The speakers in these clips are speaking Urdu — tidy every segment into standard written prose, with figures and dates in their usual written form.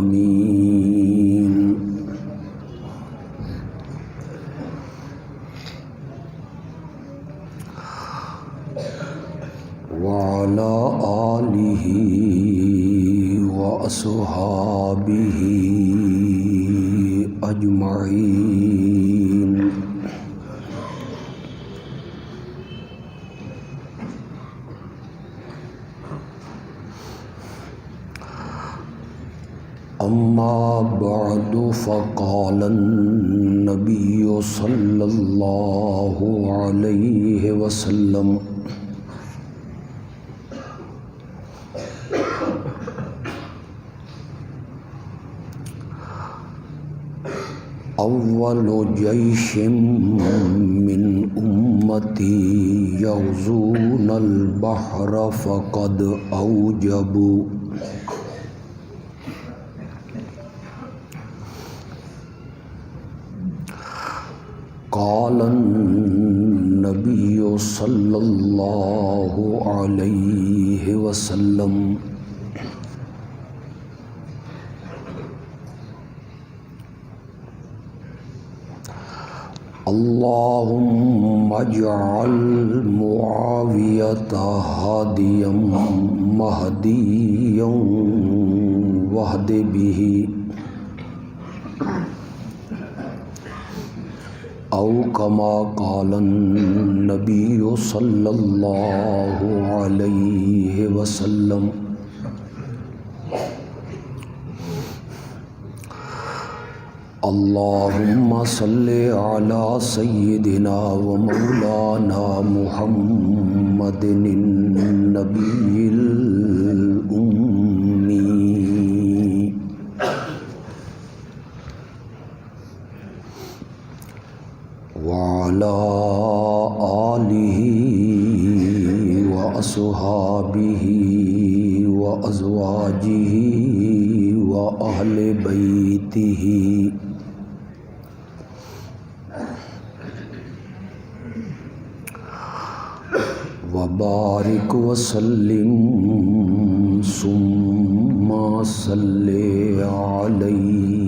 آمين. وعلى آله وأصحابه أجمعين. أما بعد فقال النبي صلى الله عليه وسلم: أول جيش من أمتي يغزون البحر فقد أوجبوا. قال النبي صلى الله عليه وسلم: اللهم اجعل معاوية هاديا مهديا واهد به، أو كما قال النبي صلى الله عليه وسلم. اللهم صل على سيدنا ومولانا محمد النبي الأمي وعلى آله وأصحابه وأزواجه وأهل بيته وبارك وسلم ثم صل عليه.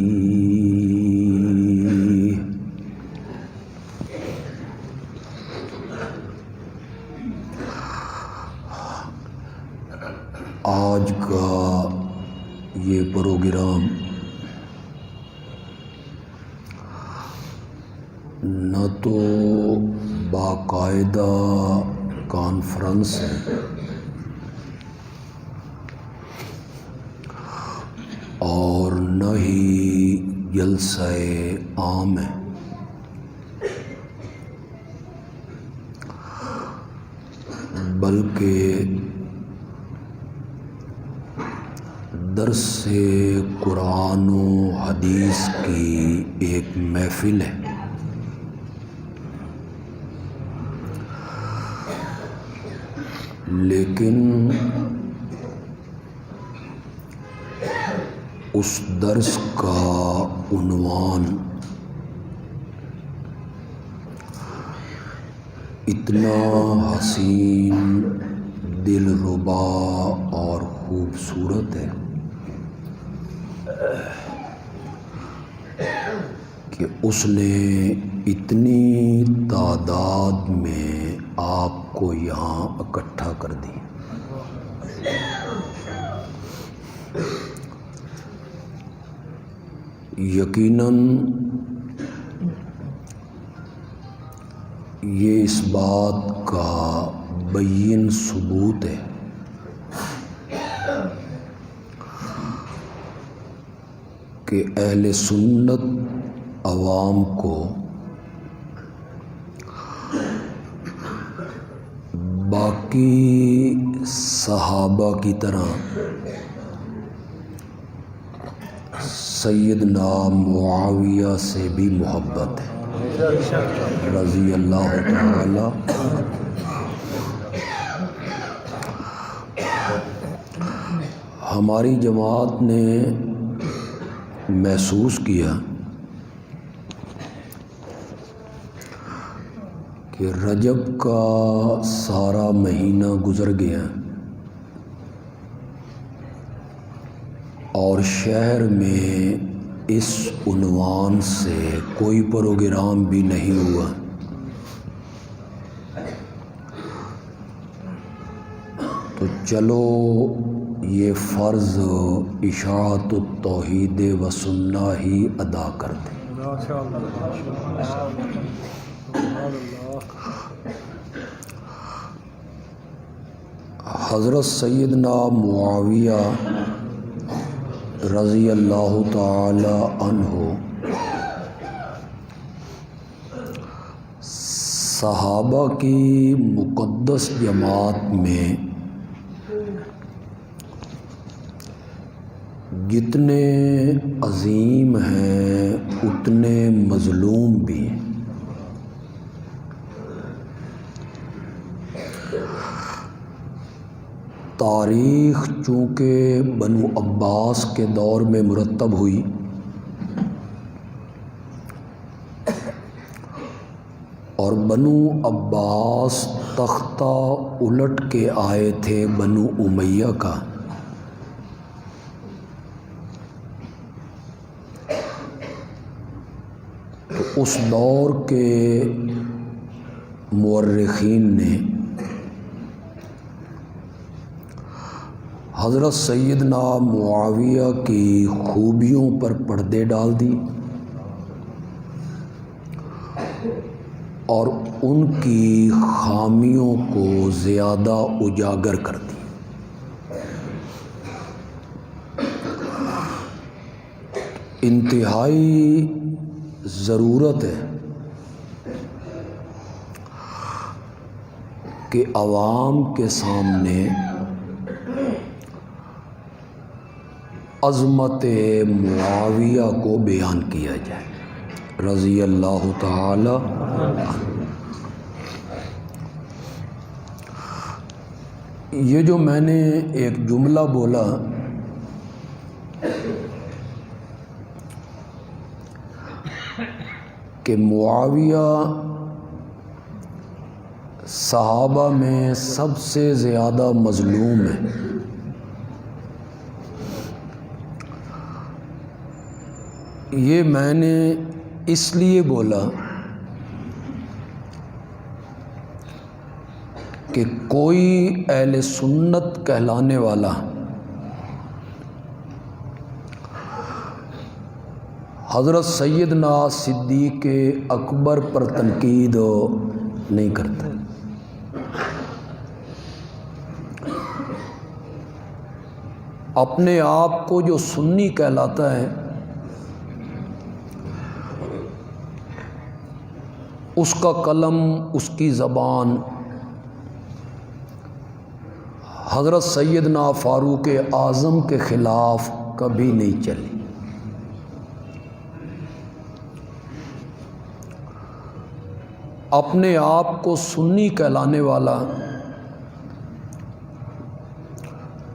آج کا یہ پروگرام نہ تو باقاعدہ کانفرنس ہے اور نہ ہی جلسہ عام ہے، بلکہ درس قرآن و حدیث کی ایک محفل ہے۔ لیکن اس درس کا عنوان اتنا حسین، دلربا اور خوبصورت ہے کہ اس نے اتنی تعداد میں آپ کو یہاں اکٹھا کر دی۔ یقیناً یہ اس بات کا بین ثبوت ہے کہ اہل سنت عوام کو باقی صحابہ کی طرح سیدنا معاویہ سے بھی محبت ہے رضی اللہ تعالی۔ ہماری جماعت نے محسوس کیا کہ رجب کا سارا مہینہ گزر گیا، اور شہر میں اس عنوان سے کوئی پروگرام بھی نہیں ہوا، تو چلو یہ فرض اشاعت التوحید و سنہ ہی ادا کر دیں۔ حضرت سیدنا معاویہ رضی اللہ تعالی عنہ صحابہ کی مقدس جماعت میں جتنے عظیم ہیں اتنے مظلوم بھی ہیں۔ تاریخ چونکہ بنو عباس کے دور میں مرتب ہوئی اور بنو عباس تختہ الٹ کے آئے تھے بنو امیہ کا، تو اس دور کے مورخین نے حضرت سیدنا معاویہ کی خوبیوں پر پردے ڈال دی اور ان کی خامیوں کو زیادہ اجاگر کر دی۔ انتہائی ضرورت ہے کہ عوام کے سامنے عظمت معاویہ کو بیان کیا جائے رضی اللہ تعالی عنہ۔ یہ جو میں نے ایک جملہ بولا کہ معاویہ صحابہ میں سب سے زیادہ مظلوم ہے، یہ میں نے اس لیے بولا کہ کوئی اہل سنت کہلانے والا حضرت سیدنا صدیق اکبر پر تنقید نہیں کرتا۔ اپنے آپ کو جو سنی کہلاتا ہے اس کا قلم، اس کی زبان حضرت سیدنا فاروق اعظم کے خلاف کبھی نہیں چلی۔ اپنے آپ کو سنی کہلانے والا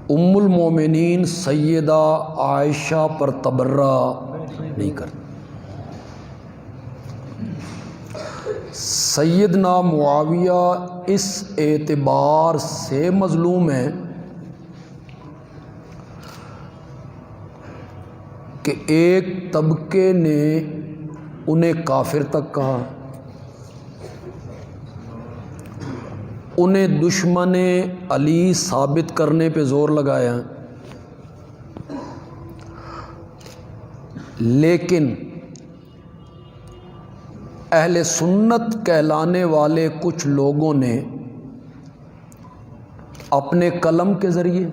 ام المومنین سیدہ عائشہ پر تبرہ نہیں کرتا۔ سیدنا معاویہ اس اعتبار سے مظلوم ہے کہ ایک طبقے نے انہیں کافر تک کہا، انہیں دشمن علی ثابت کرنے پہ زور لگایا، لیکن اہل سنت کہلانے والے کچھ لوگوں نے اپنے قلم کے ذریعے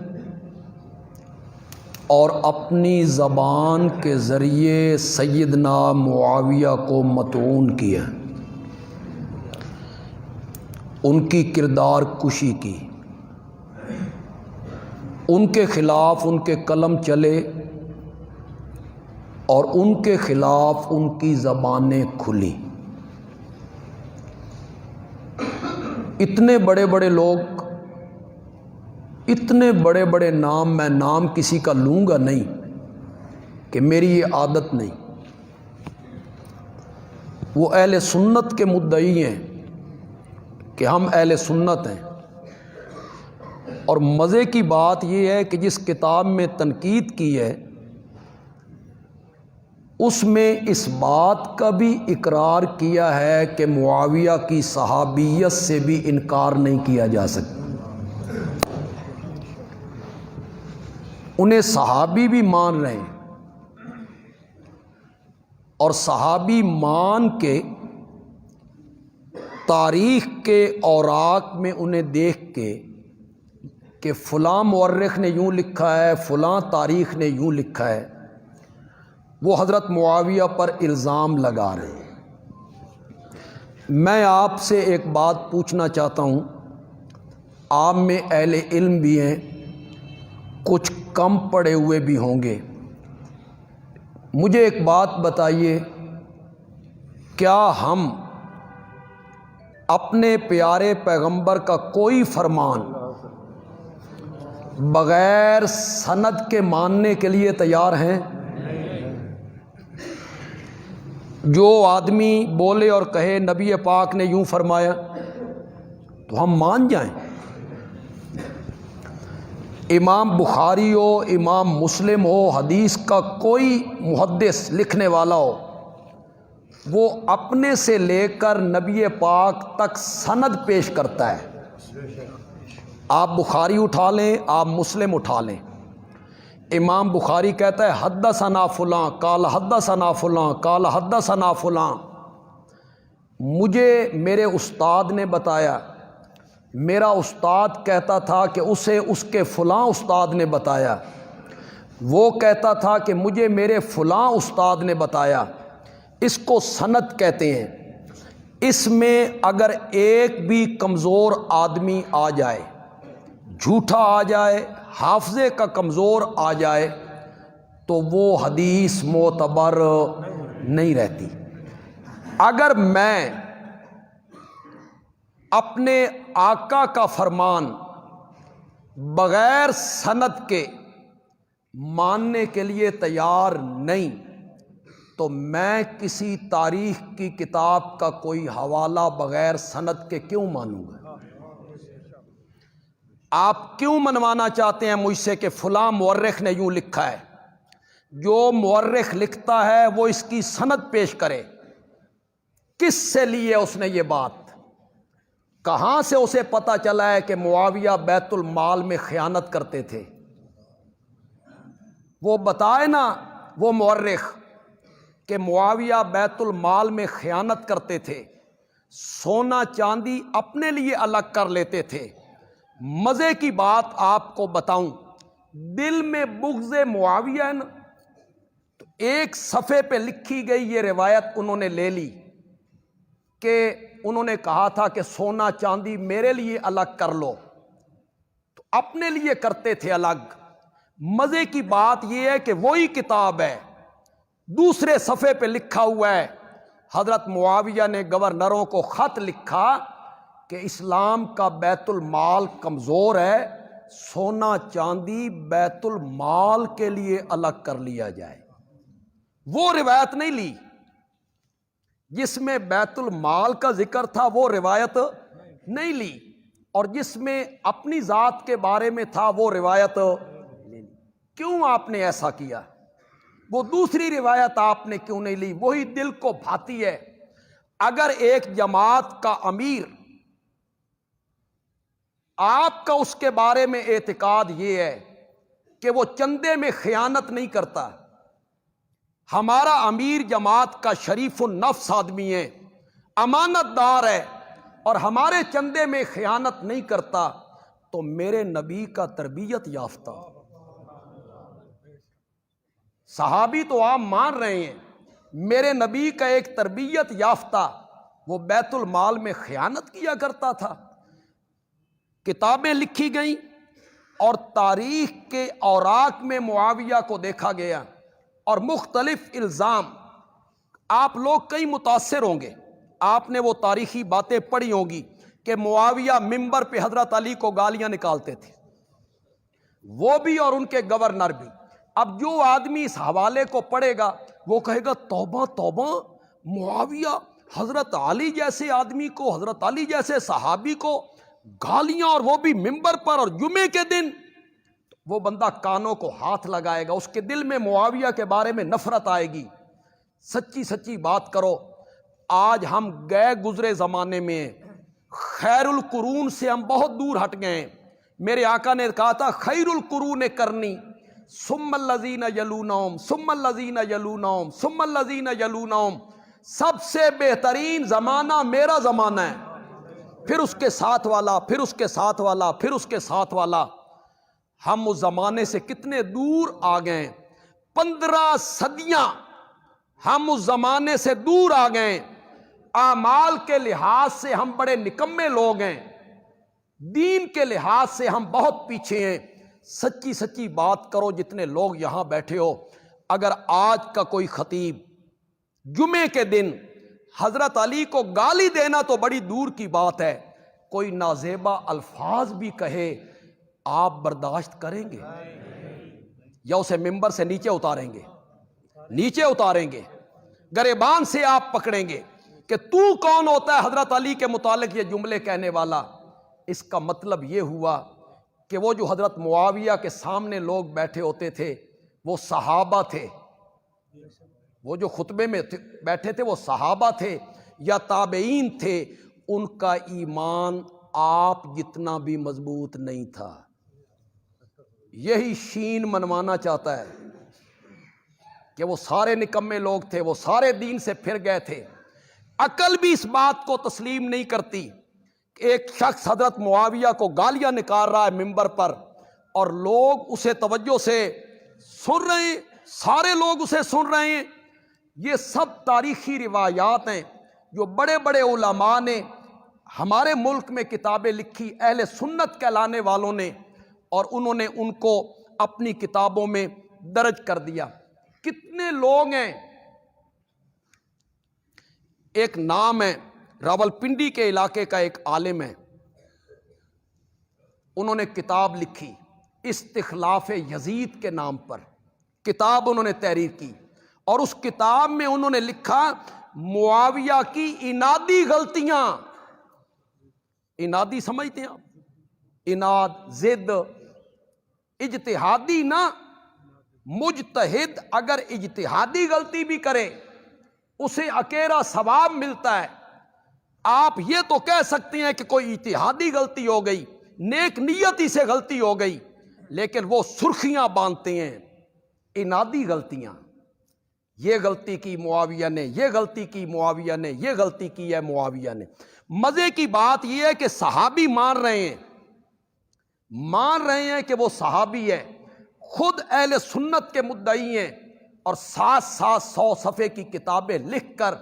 اور اپنی زبان کے ذریعے سیدنا معاویہ کو مطعون کیا، ان کی کردار کشی کی، ان کے خلاف ان کے قلم چلے اور ان کے خلاف ان کی زبانیں کھلی۔ اتنے بڑے بڑے لوگ، اتنے بڑے بڑے نام، میں نام کسی کا لوں گا نہیں کہ میری یہ عادت نہیں، وہ اہل سنت کے مدعی ہیں کہ ہم اہل سنت ہیں، اور مزے کی بات یہ ہے کہ جس کتاب میں تنقید کی ہے اس میں اس بات کا بھی اقرار کیا ہے کہ معاویہ کی صحابیت سے بھی انکار نہیں کیا جا سکتا، انہیں صحابی بھی مان رہے ہیں، اور صحابی مان کے تاریخ کے اوراق میں انہیں دیکھ کے کہ فلاں مورخ نے یوں لکھا ہے، فلاں تاریخ نے یوں لکھا ہے، وہ حضرت معاویہ پر الزام لگا رہے ہیں۔ میں آپ سے ایک بات پوچھنا چاہتا ہوں، آپ میں اہل علم بھی ہیں، کچھ کم پڑھے ہوئے بھی ہوں گے، مجھے ایک بات بتائیے، کیا ہم اپنے پیارے پیغمبر کا کوئی فرمان بغیر سند کے ماننے کے لیے تیار ہیں؟ جو آدمی بولے اور کہے نبی پاک نے یوں فرمایا تو ہم مان جائیں؟ امام بخاری ہو، امام مسلم ہو، حدیث کا کوئی محدث لکھنے والا ہو، وہ اپنے سے لے کر نبی پاک تک سند پیش کرتا ہے۔ آپ بخاری اٹھا لیں، آپ مسلم اٹھا لیں، امام بخاری کہتا ہے حدثنا فلاں قال حدثنا فلاں قال حدثنا فلاں، مجھے میرے استاد نے بتایا، میرا استاد کہتا تھا کہ اسے اس کے فلاں استاد نے بتایا، وہ کہتا تھا کہ مجھے میرے فلاں استاد نے بتایا، اس کو سند کہتے ہیں۔ اس میں اگر ایک بھی کمزور آدمی آ جائے، جھوٹا آ جائے، حافظے کا کمزور آ جائے، تو وہ حدیث معتبر نہیں رہتی۔ اگر میں اپنے آقا کا فرمان بغیر سند کے ماننے کے لیے تیار نہیں، تو میں کسی تاریخ کی کتاب کا کوئی حوالہ بغیر سند کے کیوں مانوں گا؟ آپ کیوں منوانا چاہتے ہیں مجھ سے کہ فلاں مورخ نے یوں لکھا ہے؟ جو مورخ لکھتا ہے وہ اس کی سند پیش کرے، کس سے لیے اس نے یہ بات، کہاں سے اسے پتہ چلا ہے کہ معاویہ بیت المال میں خیانت کرتے تھے؟ وہ بتائے نا وہ مورخ کہ معاویہ بیت المال میں خیانت کرتے تھے، سونا چاندی اپنے لیے الگ کر لیتے تھے۔ مزے کی بات آپ کو بتاؤں، دل میں بغض معاویہ ہے نا، تو ایک صفحے پہ لکھی گئی یہ روایت انہوں نے لے لی کہ انہوں نے کہا تھا کہ سونا چاندی میرے لیے الگ کر لو، تو اپنے لیے کرتے تھے الگ۔ مزے کی بات یہ ہے کہ وہی کتاب ہے، دوسرے صفحے پہ لکھا ہوا ہے حضرت معاویہ نے گورنروں کو خط لکھا کہ اسلام کا بیت المال کمزور ہے، سونا چاندی بیت المال کے لیے الگ کر لیا جائے۔ وہ روایت نہیں لی جس میں بیت المال کا ذکر تھا، وہ روایت نہیں لی، اور جس میں اپنی ذات کے بارے میں تھا وہ روایت نہیں لی۔ کیوں آپ نے ایسا کیا؟ وہ دوسری روایت آپ نے کیوں نہیں لی؟ وہی دل کو بھاتی ہے۔ اگر ایک جماعت کا امیر، آپ کا اس کے بارے میں اعتقاد یہ ہے کہ وہ چندے میں خیانت نہیں کرتا، ہمارا امیر جماعت کا شریف النفس آدمی ہے، امانت دار ہے، اور ہمارے چندے میں خیانت نہیں کرتا، تو میرے نبی کا تربیت یافتہ صحابی تو آپ مان رہے ہیں، میرے نبی کا ایک تربیت یافتہ وہ بیت المال میں خیانت کیا کرتا تھا۔ کتابیں لکھی گئیں اور تاریخ کے اوراق میں معاویہ کو دیکھا گیا، اور مختلف الزام۔ آپ لوگ کئی متاثر ہوں گے، آپ نے وہ تاریخی باتیں پڑھی ہوں گی کہ معاویہ منبر پہ حضرت علی کو گالیاں نکالتے تھے، وہ بھی اور ان کے گورنر بھی۔ اب جو آدمی اس حوالے کو پڑھے گا وہ کہے گا توبہ توبہ، معاویہ حضرت علی جیسے آدمی کو، حضرت علی جیسے صحابی کو گالیاں، اور وہ بھی منبر پر، اور جمعے کے دن۔ وہ بندہ کانوں کو ہاتھ لگائے گا، اس کے دل میں معاویہ کے بارے میں نفرت آئے گی۔ سچی سچی بات کرو۔ آج ہم گئے گزرے زمانے میں خیر القرون سے ہم بہت دور ہٹ گئے ہیں۔ میرے آقا نے کہا تھا خیر القرون کرنی ثم الذین یلونہم ثم الذین یلونہم ثم الذین یلونہم، سب سے بہترین زمانہ میرا زمانہ ہے، پھر اس کے ساتھ والا، پھر اس کے ساتھ والا، پھر اس کے ساتھ والا۔ ہم اس زمانے سے کتنے دور آ گئے، 15 صدیاں ہم اس زمانے سے دور آ گئے۔ اعمال کے لحاظ سے ہم بڑے نکمے لوگ ہیں، دین کے لحاظ سے ہم بہت پیچھے ہیں۔ سچی سچی بات کرو، جتنے لوگ یہاں بیٹھے ہو، اگر آج کا کوئی خطیب جمعے کے دن حضرت علی کو گالی دینا تو بڑی دور کی بات ہے، کوئی نازیبا الفاظ بھی کہے، آپ برداشت کریں گے یا اسے ممبر سے نیچے اتاریں گے؟ نیچے اتاریں گے، گریبان سے آپ پکڑیں گے کہ تو کون ہوتا ہے حضرت علی کے متعلق یہ جملے کہنے والا؟ اس کا مطلب یہ ہوا کہ وہ جو حضرت معاویہ کے سامنے لوگ بیٹھے ہوتے تھے وہ صحابہ تھے، وہ جو خطبے میں بیٹھے تھے وہ صحابہ تھے یا تابعین تھے، ان کا ایمان آپ جتنا بھی مضبوط نہیں تھا۔ یہی شین منوانا چاہتا ہے کہ وہ سارے نکمے لوگ تھے، وہ سارے دین سے پھر گئے تھے۔ عقل بھی اس بات کو تسلیم نہیں کرتی کہ ایک شخص حضرت معاویہ کو گالیاں نکال رہا ہے ممبر پر اور لوگ اسے توجہ سے سن رہے ہیں، سارے لوگ اسے سن رہے ہیں۔ یہ سب تاریخی روایات ہیں جو بڑے بڑے علماء نے ہمارے ملک میں کتابیں لکھی، اہل سنت کہلانے والوں نے، اور انہوں نے ان کو اپنی کتابوں میں درج کر دیا۔ کتنے لوگ ہیں، ایک نام ہے راولپنڈی کے علاقے کا ایک عالم ہے، انہوں نے کتاب لکھی استخلاف یزید کے نام پر، کتاب انہوں نے تحریر کی، اور اس کتاب میں انہوں نے لکھا معاویہ کی انادی غلطیاں۔ انادی سمجھتے ہیں آپ؟ اناد، ضد، اجتہادی نہ، مجتہد اگر اجتہادی غلطی بھی کرے اسے اکیرا ثواب ملتا ہے۔ آپ یہ تو کہہ سکتے ہیں کہ کوئی اجتہادی غلطی ہو گئی، نیک نیتی سے غلطی ہو گئی، لیکن وہ سرخیاں باندھتے ہیں انادی غلطیاں، یہ غلطی کی معاویہ نے، یہ غلطی کی معاویہ نے، یہ غلطی کی ہے معاویہ نے۔ مزے کی بات یہ ہے کہ صحابی مان رہے ہیں کہ وہ صحابی ہے، خود اہل سنت کے مدعی ہیں، اور ساتھ ساتھ 100 صفحے کی کتابیں لکھ کر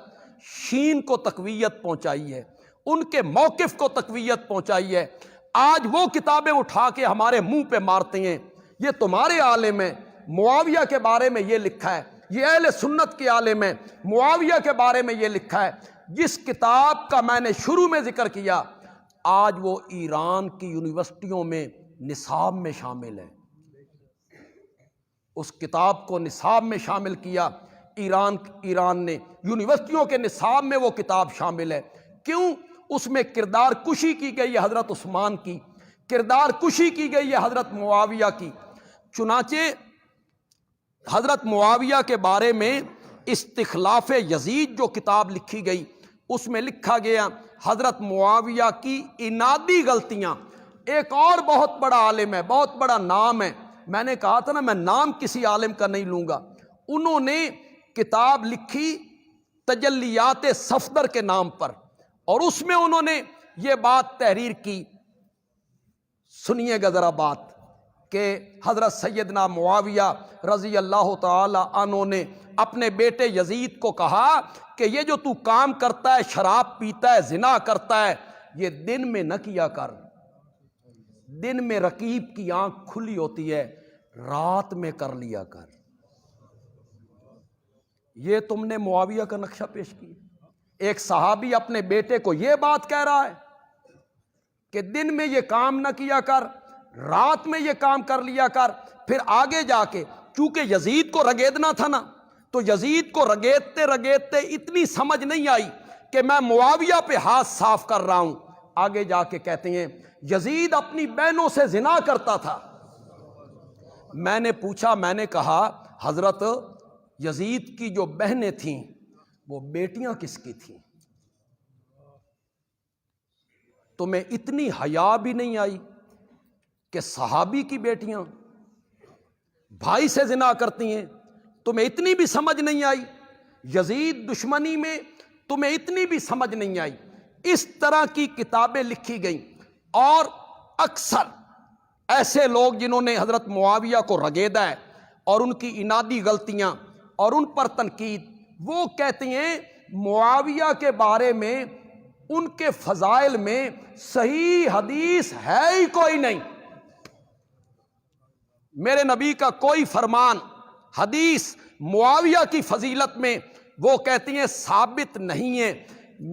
شین کو تقویت پہنچائی ہے، ان کے موقف کو تقویت پہنچائی ہے۔ آج وہ کتابیں اٹھا کے ہمارے منہ پہ مارتے ہیں، یہ تمہارے عالم ہیں، معاویہ کے بارے میں یہ لکھا ہے، یہ اہل سنت کے عالم ہیں، معاویہ کے بارے میں یہ لکھا ہے۔ جس کتاب کا میں نے شروع میں ذکر کیا، آج وہ ایران کی یونیورسٹیوں میں نصاب میں شامل ہے، اس کتاب کو نصاب میں شامل کیا ایران نے، یونیورسٹیوں کے نصاب میں وہ کتاب شامل ہے۔ کیوں؟ اس میں کردار کشی کی گئی ہے حضرت عثمان کی، کردار کشی کی گئی ہے حضرت معاویہ کی۔ چنانچہ حضرت معاویہ کے بارے میں استخلاف یزید جو کتاب لکھی گئی، اس میں لکھا گیا حضرت معاویہ کی انادی غلطیاں۔ ایک اور بہت بڑا عالم ہے، بہت بڑا نام ہے، میں نے کہا تھا نا میں نام کسی عالم کا نہیں لوں گا، انہوں نے کتاب لکھی تجلیات صفدر کے نام پر، اور اس میں انہوں نے یہ بات تحریر کی، سنیے گا ذرا بات، کہ حضرت سیدنا معاویہ رضی اللہ تعالی عنہ نے اپنے بیٹے یزید کو کہا کہ یہ جو تو کام کرتا ہے، شراب پیتا ہے، زنا کرتا ہے، یہ دن میں نہ کیا کر، دن میں رقیب کی آنکھ کھلی ہوتی ہے، رات میں کر لیا کر۔ یہ تم نے معاویہ کا نقشہ پیش کیا، ایک صحابی اپنے بیٹے کو یہ بات کہہ رہا ہے کہ دن میں یہ کام نہ کیا کر، رات میں یہ کام کر لیا کر۔ پھر آگے جا کے چونکہ یزید کو رگیدنا تھا نا، تو یزید کو رگیدتے رگیدتے اتنی سمجھ نہیں آئی کہ میں معاویہ پہ ہاتھ صاف کر رہا ہوں۔ آگے جا کے کہتے ہیں یزید اپنی بہنوں سے زنا کرتا تھا۔ میں نے پوچھا، میں نے کہا حضرت یزید کی جو بہنیں تھیں وہ بیٹیاں کس کی تھیں؟ تمہیں اتنی حیا بھی نہیں آئی کہ صحابی کی بیٹیاں بھائی سے زنا کرتی ہیں؟ تمہیں اتنی بھی سمجھ نہیں آئی؟ یزید دشمنی میں تمہیں اتنی بھی سمجھ نہیں آئی؟ اس طرح کی کتابیں لکھی گئیں، اور اکثر ایسے لوگ جنہوں نے حضرت معاویہ کو رگیدا ہے اور ان کی انادی غلطیاں اور ان پر تنقید، وہ کہتے ہیں معاویہ کے بارے میں ان کے فضائل میں صحیح حدیث ہے ہی کوئی نہیں، میرے نبی کا کوئی فرمان حدیث معاویہ کی فضیلت میں وہ کہتی ہیں ثابت نہیں ہے۔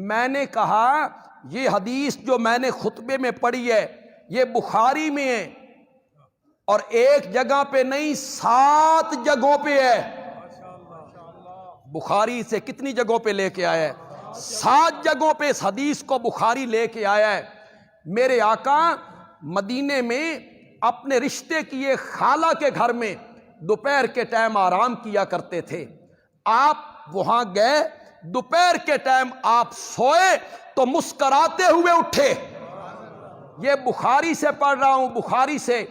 میں نے کہا یہ حدیث جو میں نے خطبے میں پڑھی ہے یہ بخاری میں ہے، اور ایک جگہ پہ نہیں 7 جگہوں پہ ہے۔ بخاری سے کتنی جگہوں پہ لے کے آیا ہے؟ 7 جگہوں پہ اس حدیث کو بخاری لے کے آیا ہے۔ میرے آقا مدینے میں اپنے رشتے کی ایک خالہ کے گھر میں دوپہر کے ٹائم آرام کیا کرتے تھے۔ آپ وہاں گئے، دوپہر کے ٹائم آپ سوئے تو مسکراتے ہوئے اٹھے۔ یہ بخاری سے پڑھ رہا ہوں، بخاری سے۔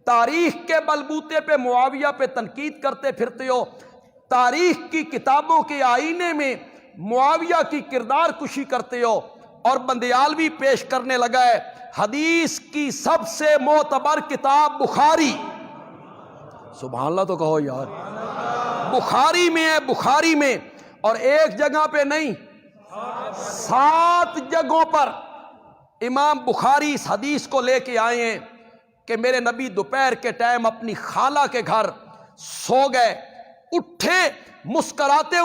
تاریخ کے بلبوتے پہ معاویہ پہ تنقید کرتے پھرتے ہو، تاریخ کی کتابوں کے آئینے میں معاویہ کی کردار کشی کرتے ہو، اور بندیالوی پیش کرنے لگا ہے حدیث کی سب سے معتبر کتاب بخاری۔ سبحان اللہ تو کہو یار، بخاری میں ہے، بخاری میں، اور ایک جگہ پہ نہیں 7 جگہوں پر امام بخاری اس حدیث کو لے کے آئے ہیں کہ میرے نبی دوپہر کے ٹائم اپنی خالہ کے گھر سو گئے، اٹھے مسکراتے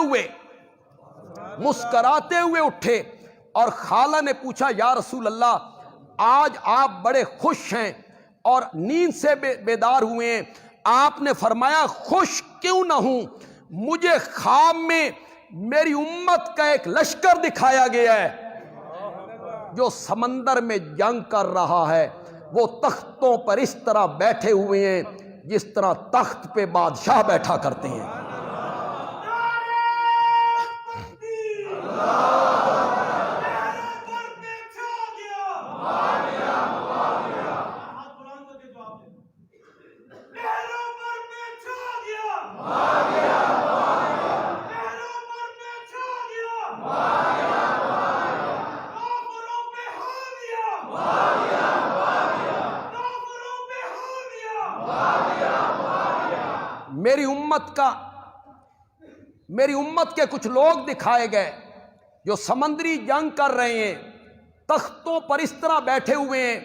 ہوئے اٹھے، اور خالہ نے پوچھا یا رسول اللہ آج آپ بڑے خوش ہیں اور نیند سے بیدار ہوئے ہیں۔ آپ نے فرمایا خوش کیوں نہ ہوں، مجھے خواب میں میری امت کا ایک لشکر دکھایا گیا ہے جو سمندر میں جنگ کر رہا ہے، وہ تختوں پر اس طرح بیٹھے ہوئے ہیں جس طرح تخت پہ بادشاہ بیٹھا کرتے ہیں۔ میری امت کے کچھ لوگ دکھائے گئے جو سمندری جنگ کر رہے ہیں، تختوں پر اس طرح بیٹھے ہوئے ہیں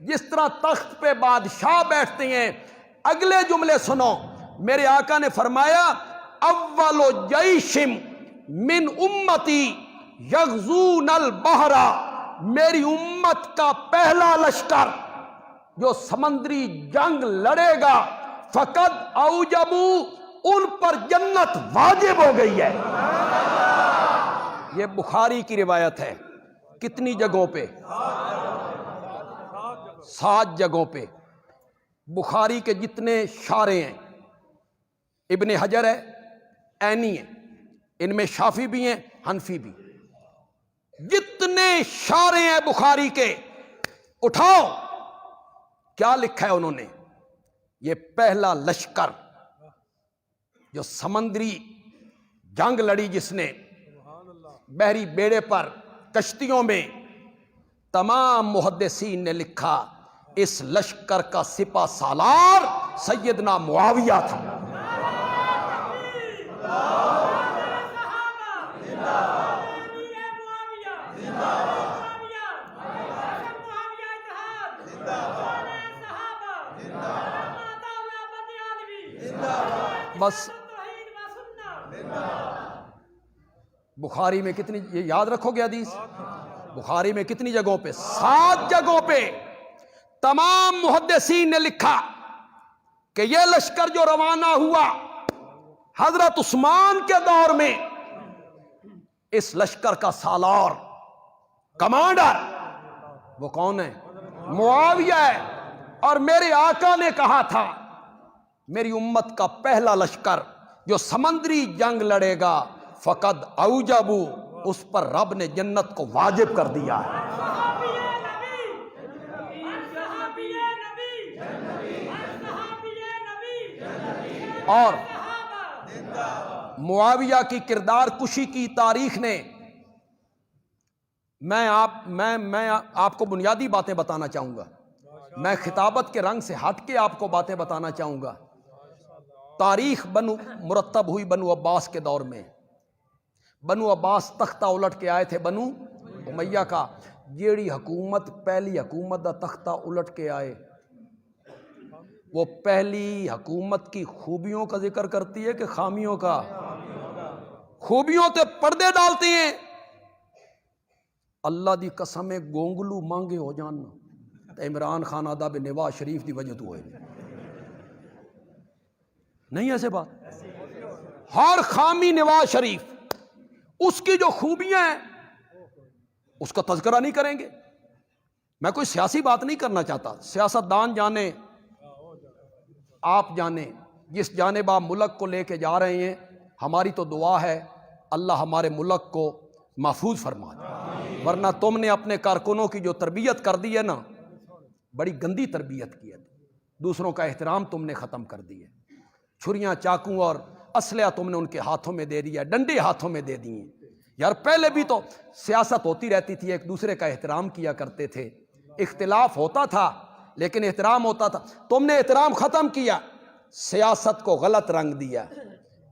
جس طرح تخت پہ بادشاہ بیٹھتے ہیں۔ اگلے جملے سنو، میرے آقا نے فرمایا اول جیش من امتی یغزون البحر، میری امت کا پہلا لشکر جو سمندری جنگ لڑے گا، فقد اوجبوا، ان پر جنت واجب ہو گئی ہے۔ یہ بخاری کی روایت ہے۔ کتنی جگہوں پہ؟ 7 جگہوں پہ۔ بخاری کے جتنے شارح ہیں، ابن حجر ہے، عینی ہے، ان میں شافعی بھی ہیں، حنفی بھی، جتنے شارح ہیں بخاری کے اٹھاؤ، کیا لکھا ہے انہوں نے؟ یہ پہلا لشکر جو سمندری جنگ لڑی، جس نے بحری بیڑے پر کشتیوں میں، تمام محدثین نے لکھا اس لشکر کا سپہ سالار سیدنا معاویہ تھا۔ بس بخاری میں کتنی، یہ یاد رکھو گے حدیث، بخاری میں کتنی جگہوں پہ؟ 7 جگہوں پہ تمام محدثین نے لکھا کہ یہ لشکر جو روانہ ہوا حضرت عثمان کے دور میں، اس لشکر کا سالار، کمانڈر وہ کون ہے؟ معاویہ ہے۔ اور میرے آقا نے کہا تھا میری امت کا پہلا لشکر جو سمندری جنگ لڑے گا، فقد اوجبو، اس پر رب نے جنت کو واجب کر دیا ہے۔ اور معاویہ کی کردار کشی کی تاریخ نے، میں آپ کو بنیادی باتیں بتانا چاہوں گا، میں خطابت کے رنگ سے ہٹ کے آپ کو باتیں بتانا چاہوں گا۔ تاریخ مرتب ہوئی بنو عباس کے دور میں۔ بنو عباس تختہ الٹ کے آئے تھے بنو امیہ کا۔ جیڑی حکومت پہلی حکومت دا تختہ الٹ کے آئے، وہ پہلی حکومت کی خوبیوں کا ذکر کرتی ہے کہ خامیوں کا؟ خوبیوں تے پردے ڈالتی ہیں۔ اللہ دی قسم گونگلو مانگے ہو جاننا تے عمران خان آدھا بے نواز شریف دی وجہ تو ہوئے نہیں، ایسے بات؟ ہر خامی نواز شریف، اس کی جو خوبیاں ہیں اس کا تذکرہ نہیں کریں گے۔ میں کوئی سیاسی بات نہیں کرنا چاہتا، سیاست دان جانے، آپ جانیں جس جانب آپ ملک کو لے کے جا رہے ہیں، ہماری تو دعا ہے اللہ ہمارے ملک کو محفوظ فرما دے، ورنہ تم نے اپنے کارکنوں کی جو تربیت کر دی ہے نا، بڑی گندی تربیت کی ہے، دوسروں کا احترام تم نے ختم کر دی ہے، چھریاں چاقو اور اسلحہ تم نے ان کے ہاتھوں میں دے دیا، ڈنڈے ہاتھوں میں دے دیے۔ یار پہلے بھی تو سیاست ہوتی رہتی تھی، ایک دوسرے کا احترام کیا کرتے تھے، اختلاف ہوتا تھا لیکن احترام ہوتا تھا۔ تم نے احترام ختم کیا، سیاست کو غلط رنگ دیا۔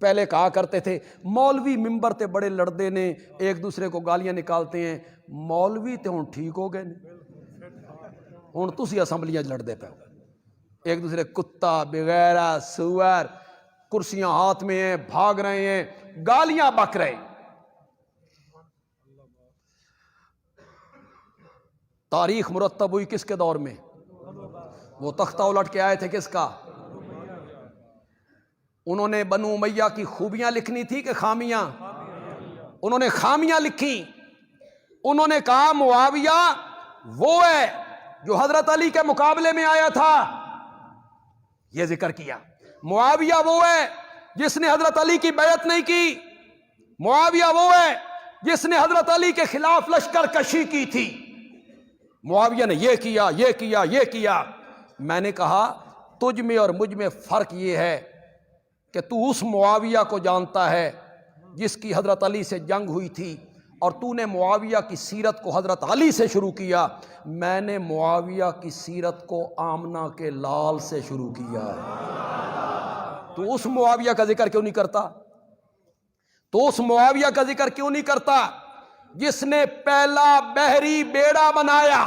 پہلے کہا کرتے تھے مولوی ممبر تے بڑے لڑدے نے، ایک دوسرے کو گالیاں نکالتے ہیں، مولوی تے ہن ٹھیک ہو گئے ہن تسی اسمبلیاں لڑدے پے ہو، ایک دوسرے کتا بغیرہ سور کرسیاں ہاتھ میں ہیں، بھاگ رہے ہیں، گالیاں بک رہے ہیں۔ تاریخ مرتب ہوئی کس کے دور میں؟ وہ تختہ الٹ کے آئے تھے کس کا؟ انہوں نے بنو امیہ کی خوبیاں لکھنی تھی کہ خامیاں؟ انہوں نے خامیاں لکھی۔ انہوں نے کہا معاویہ وہ ہے جو حضرت علی کے مقابلے میں آیا تھا، یہ ذکر کیا۔ معاویہ وہ ہے جس نے حضرت علی کی بیعت نہیں کی، معاویہ وہ ہے جس نے حضرت علی کے خلاف لشکر کشی کی تھی، معاویہ نے یہ کیا یہ کیا یہ کیا۔ میں نے کہا تجھ میں اور مجھ میں فرق یہ ہے کہ تو اس معاویہ کو جانتا ہے جس کی حضرت علی سے جنگ ہوئی تھی، اور تو نے معاویہ کی سیرت کو حضرت علی سے شروع کیا، میں نے معاویہ کی سیرت کو آمنہ کے لال سے شروع کیا ہے۔ تو اس معاویہ کا ذکر کیوں نہیں کرتا؟ تو اس معاویہ کا ذکر کیوں نہیں کرتا جس نے پہلا بحری بیڑا بنایا؟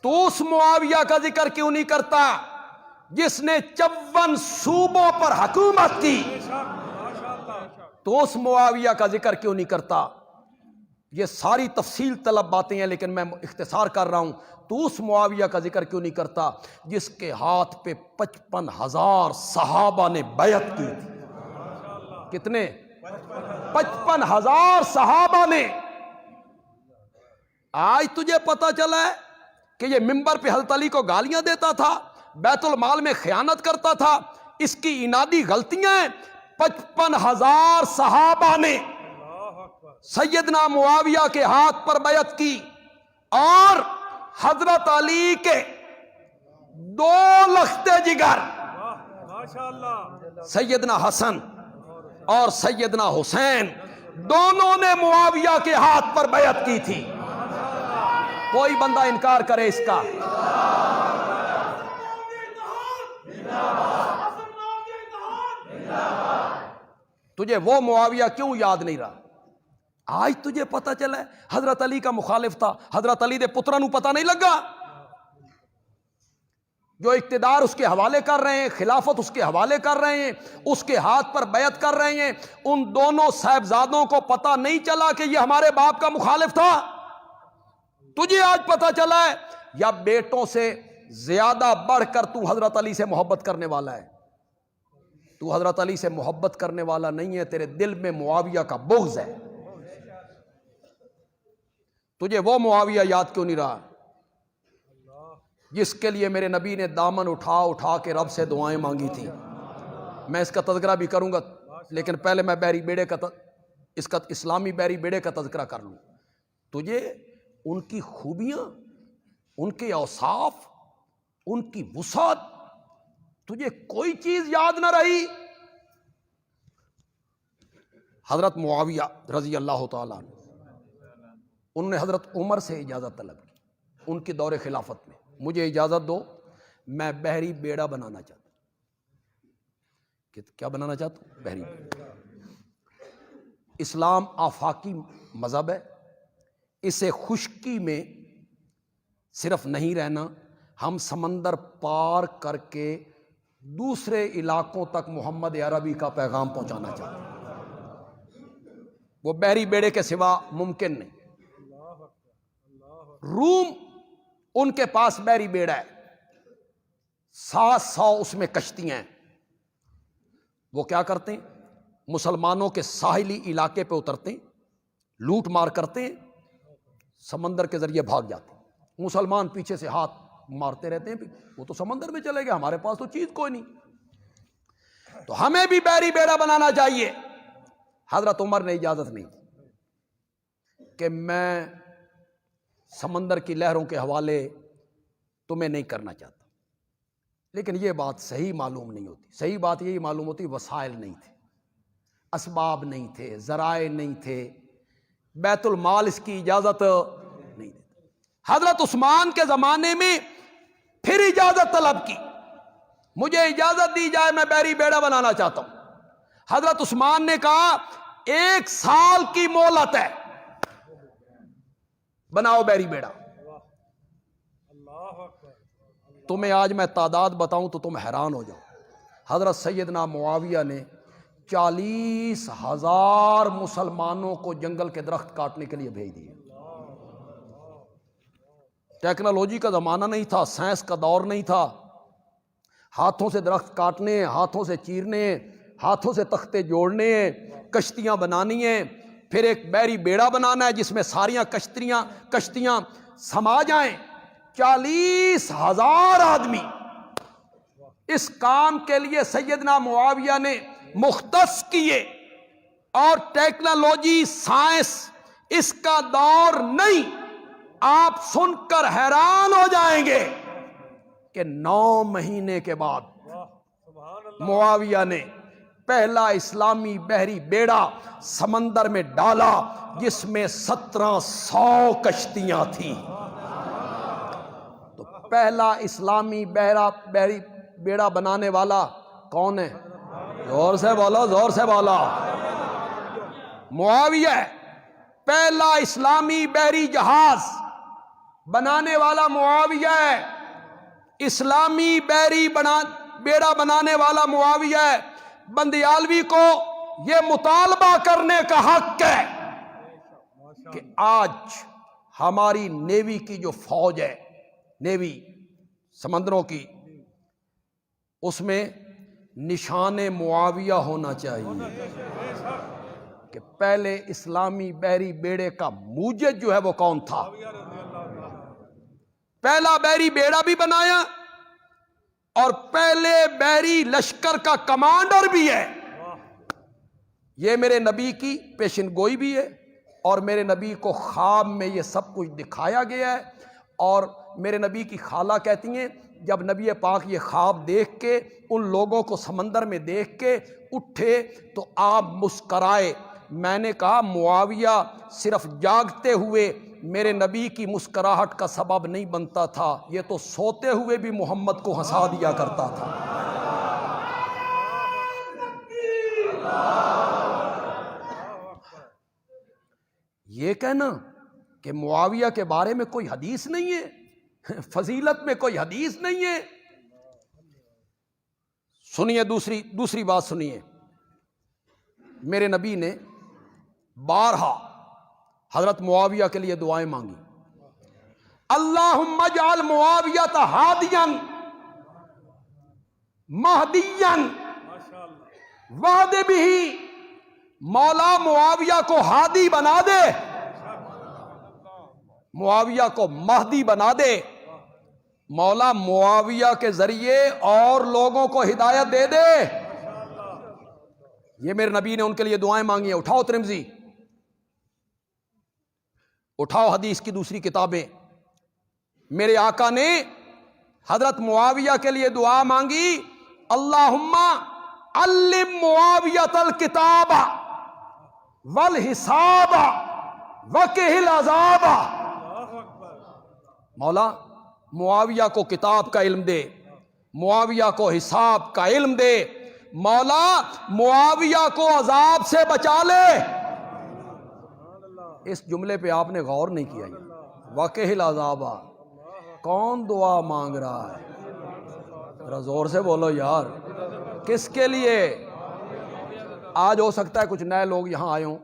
تو اس معاویہ کا ذکر کیوں نہیں کرتا جس نے 54 صوبوں پر حکومت کی؟ تو اس معاویہ کا ذکر کیوں نہیں کرتا؟ یہ ساری تفصیل طلب باتیں ہیں لیکن میں اختصار کر رہا ہوں۔ تو اس معاویہ کا ذکر کیوں نہیں کرتا جس کے ہاتھ پہ 55,000 صحابہ نے بیعت کی تھی؟ کتنے؟ 55,000 صحابہ نے۔ آج تجھے پتا چلا ہے کہ یہ منبر پہ حضرت علی کو گالیاں دیتا تھا، بیت المال میں خیانت کرتا تھا، اس کی انادی غلطیاں ہیں۔ 55,000 صحابہ نے سیدنا معاویہ کے ہاتھ پر بیعت کی، اور حضرت علی کے 2 لختے جگر سیدنا حسن اور سیدنا حسین دونوں نے معاویہ کے ہاتھ پر بیعت کی تھی۔ کوئی بندہ انکار کرے اس کا؟ تجھے وہ معاویہ کیوں یاد نہیں رہا؟ آج تجھے پتا چلا ہے حضرت علی کا مخالف تھا، حضرت علی دے پتروں نو پتا نہیں لگا؟ جو اقتدار اس کے حوالے کر رہے ہیں، خلافت اس کے حوالے کر رہے ہیں، اس کے ہاتھ پر بیعت کر رہے ہیں، ان دونوں صاحبزادوں کو پتا نہیں چلا کہ یہ ہمارے باپ کا مخالف تھا؟ تجھے آج پتا چلا ہے؟ یا بیٹوں سے زیادہ بڑھ کر تو حضرت علی سے محبت کرنے والا ہے؟ تو حضرت علی سے محبت کرنے والا نہیں ہے، تیرے دل میں معاویہ کا بغض ہے۔ تجھے وہ معاویہ یاد کیوں نہیں رہا جس کے لیے میرے نبی نے دامن اٹھا اٹھا کے رب سے دعائیں مانگی تھی؟ میں اس کا تذکرہ بھی کروں گا، لیکن پہلے میں بحری بیڑے کا اس کا اسلامی بحری بیڑے کا تذکرہ کر لوں. تجھے ان کی خوبیاں، ان کے اوصاف، ان کی وسعت، تجھے کوئی چیز یاد نہ رہی؟ حضرت معاویہ رضی اللہ تعالیٰ عنہ، انہوں نے حضرت عمر سے اجازت طلب کی ان کے دور خلافت میں، مجھے اجازت دو، میں بحری بیڑا بنانا چاہتا ہوں. کیا بنانا چاہتا ہوں؟ بحری بیڑا. اسلام آفاقی مذہب ہے، اسے خشکی میں صرف نہیں رہنا، ہم سمندر پار کر کے دوسرے علاقوں تک محمد عربی کا پیغام پہنچانا چاہتے ہیں. وہ بحری بیڑے کے سوا ممکن نہیں. روم ان کے پاس بحری بیڑا ہے، 700 اس میں کشتیاں ہیں. وہ کیا کرتے ہیں؟ مسلمانوں کے ساحلی علاقے پہ اترتے ہیں، لوٹ مار کرتے ہیں، سمندر کے ذریعے بھاگ جاتے ہیں. مسلمان پیچھے سے ہاتھ مارتے رہتے ہیں، وہ تو سمندر میں چلے گئے، ہمارے پاس تو چیز کوئی نہیں. تو ہمیں بھی بحری بیڑا بنانا چاہیے. حضرت عمر نے اجازت نہیں دی کہ میں سمندر کی لہروں کے حوالے تمہیں نہیں کرنا چاہتا. لیکن یہ بات صحیح معلوم نہیں ہوتی. صحیح بات یہی معلوم ہوتی وسائل نہیں تھے، اسباب نہیں تھے، ذرائع نہیں تھے، بیت المال اس کی اجازت نہیں دیتا. حضرت عثمان کے زمانے میں پھر اجازت طلب کی، مجھے اجازت دی جائے، میں بحری بیڑا بنانا چاہتا ہوں. حضرت عثمان نے کہا 1 سال کی مہلت ہے، بناؤ بحری بیڑا. تمہیں آج میں تعداد بتاؤں تو تم حیران ہو جاؤ. حضرت سیدنا معاویہ نے 40,000 مسلمانوں کو جنگل کے درخت کاٹنے کے لیے بھیج دیے. ٹیکنالوجی کا زمانہ نہیں تھا، سائنس کا دور نہیں تھا. ہاتھوں سے درخت کاٹنے، ہاتھوں سے چیرنے، ہاتھوں سے تختے جوڑنے، کشتیاں بنانی ہیں، پھر ایک بحری بیڑا بنانا ہے جس میں ساریاں کشتیاں سما جائیں. 40,000 آدمی اس کام کے لیے سیدنا معاویہ نے مختص کیے. اور ٹیکنالوجی، سائنس اس کا دور نہیں. آپ سن کر حیران ہو جائیں گے کہ 9 مہینے کے بعد معاویہ نے پہلا اسلامی بحری بیڑا سمندر میں ڈالا جس میں 1700 کشتیاں تھیں. تو پہلا اسلامی بحری بیڑا بنانے والا کون ہے؟ زور سے بولو، زور سے بولو. معاویہ. پہلا اسلامی بحری جہاز بنانے والا معاویہ ہے. اسلامی بحری بیڑا بنانے والا معاویہ ہے. بندیالوی کو یہ مطالبہ کرنے کا حق ہے کہ آج ہماری نیوی کی جو فوج ہے، نیوی سمندروں کی، اس میں نشان معاویہ ہونا چاہیے کہ پہلے اسلامی بحری بیڑے کا موجد جو ہے وہ کون تھا. پہلا بحری بیڑا بھی بنایا اور پہلے بحری لشکر کا کمانڈر بھی ہے. یہ میرے نبی کی پیشن گوئی بھی ہے اور میرے نبی کو خواب میں یہ سب کچھ دکھایا گیا ہے. اور میرے نبی کی خالہ کہتی ہیں جب نبی پاک یہ خواب دیکھ کے ان لوگوں کو سمندر میں دیکھ کے اٹھے تو آپ مسکرائے. میں نے کہا معاویہ صرف جاگتے ہوئے میرے نبی کی مسکراہٹ کا سبب نہیں بنتا تھا، یہ تو سوتے ہوئے بھی محمد کو ہنسا دیا کرتا تھا. یہ کہنا کہ معاویہ کے بارے میں کوئی حدیث نہیں ہے، فضیلت میں کوئی حدیث نہیں ہے. سنیے دوسری بات سنیے. میرے نبی نے بارہا حضرت معاویہ کے لیے دعائیں مانگی. اللہم اجعل معاویہ ہادیا مہدیا وعد بھی. مولا معاویہ کو ہادی بنا دے، معاویہ کو مہدی بنا دے. مولا معاویہ کے ذریعے اور لوگوں کو ہدایت دے دے. یہ میرے نبی نے ان کے لیے دعائیں مانگی ہیں. اٹھاؤ ترمذی، اٹھاؤ حدیث کی دوسری کتابیں. میرے آقا نے حضرت معاویہ کے لیے دعا مانگی، اللہم علم معاویۃ الکتاب والحساب وقہ العذاب. مولا معاویہ کو کتاب کا علم دے، معاویہ کو حساب کا علم دے، مولا معاویہ کو عذاب سے بچا لے. اس جملے پہ آپ نے غور نہیں کیا. وقہ العذاب، کون دعا مانگ رہا ہے؟ ذرا زور سے بولو یار، کس کے لیے؟ آج ہو سکتا ہے کچھ نئے لوگ یہاں آئے ہوں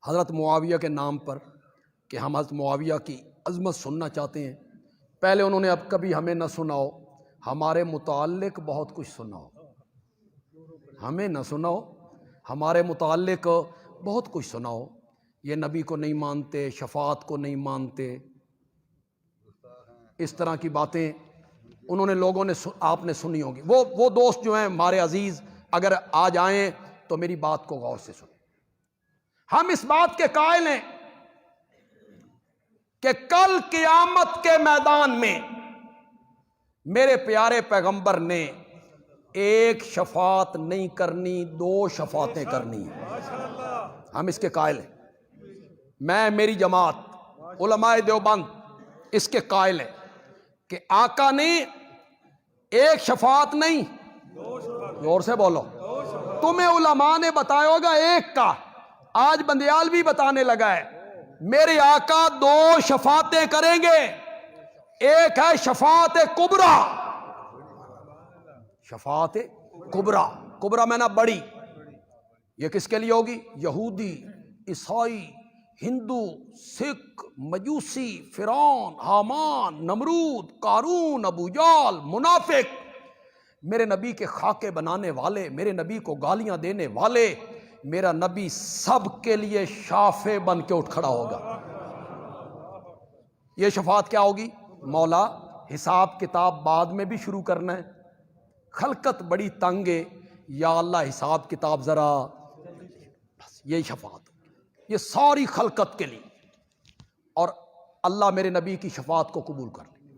حضرت معاویہ کے نام پر، کہ ہم حضرت معاویہ کی عظمت سننا چاہتے ہیں. پہلے انہوں نے اب کبھی ہمیں نہ سنا ہو، ہمارے متعلق بہت کچھ سنا ہو. ہمیں نہ سنا ہو، ہمارے متعلق بہت کچھ سنا ہو. یہ نبی کو نہیں مانتے، شفاعت کو نہیں مانتے، اس طرح کی باتیں انہوں نے لوگوں نے آپ نے سنی ہوگی. وہ دوست جو ہیں ہمارے عزیز، اگر آ جائیں تو میری بات کو غور سے سنیں. ہم اس بات کے قائل ہیں کہ کل قیامت کے میدان میں میرے پیارے پیغمبر نے ایک شفاعت نہیں کرنی، دو شفاعتیں کرنی ہیں. ہم اس کے قائل ہیں. میں، میری جماعت علماء دیوبند اس کے قائل ہیں کہ آقا نے ایک شفاعت نہیں، زور سے بولو، تمہیں علماء نے بتایا ہوگا ایک کا، آج بندیال بھی بتانے لگا ہے. میرے آقا دو شفاعتیں کریں گے. ایک ہے شفاعت کبریٰ، شفاعت کبریٰ، کبریٰ میں نا بڑی. یہ کس کے لیے ہوگی؟ یہودی، عیسائی، ہندو، سکھ، مجوسی، فرعون، حامان، نمرود، قارون، ابو جہل، منافق، میرے نبی کے خاکے بنانے والے، میرے نبی کو گالیاں دینے والے. میرا نبی سب کے لیے شافع بن کے اٹھ کھڑا ہوگا. یہ شفاعت کیا ہوگی؟ مولا حساب کتاب بعد میں بھی شروع کرنا ہے، خلقت بڑی تنگ ہے، یا اللہ حساب کتاب ذرا، بس یہی شفاعت، یہ ساری خلقت کے لیے. اور اللہ میرے نبی کی شفاعت کو قبول کر لے.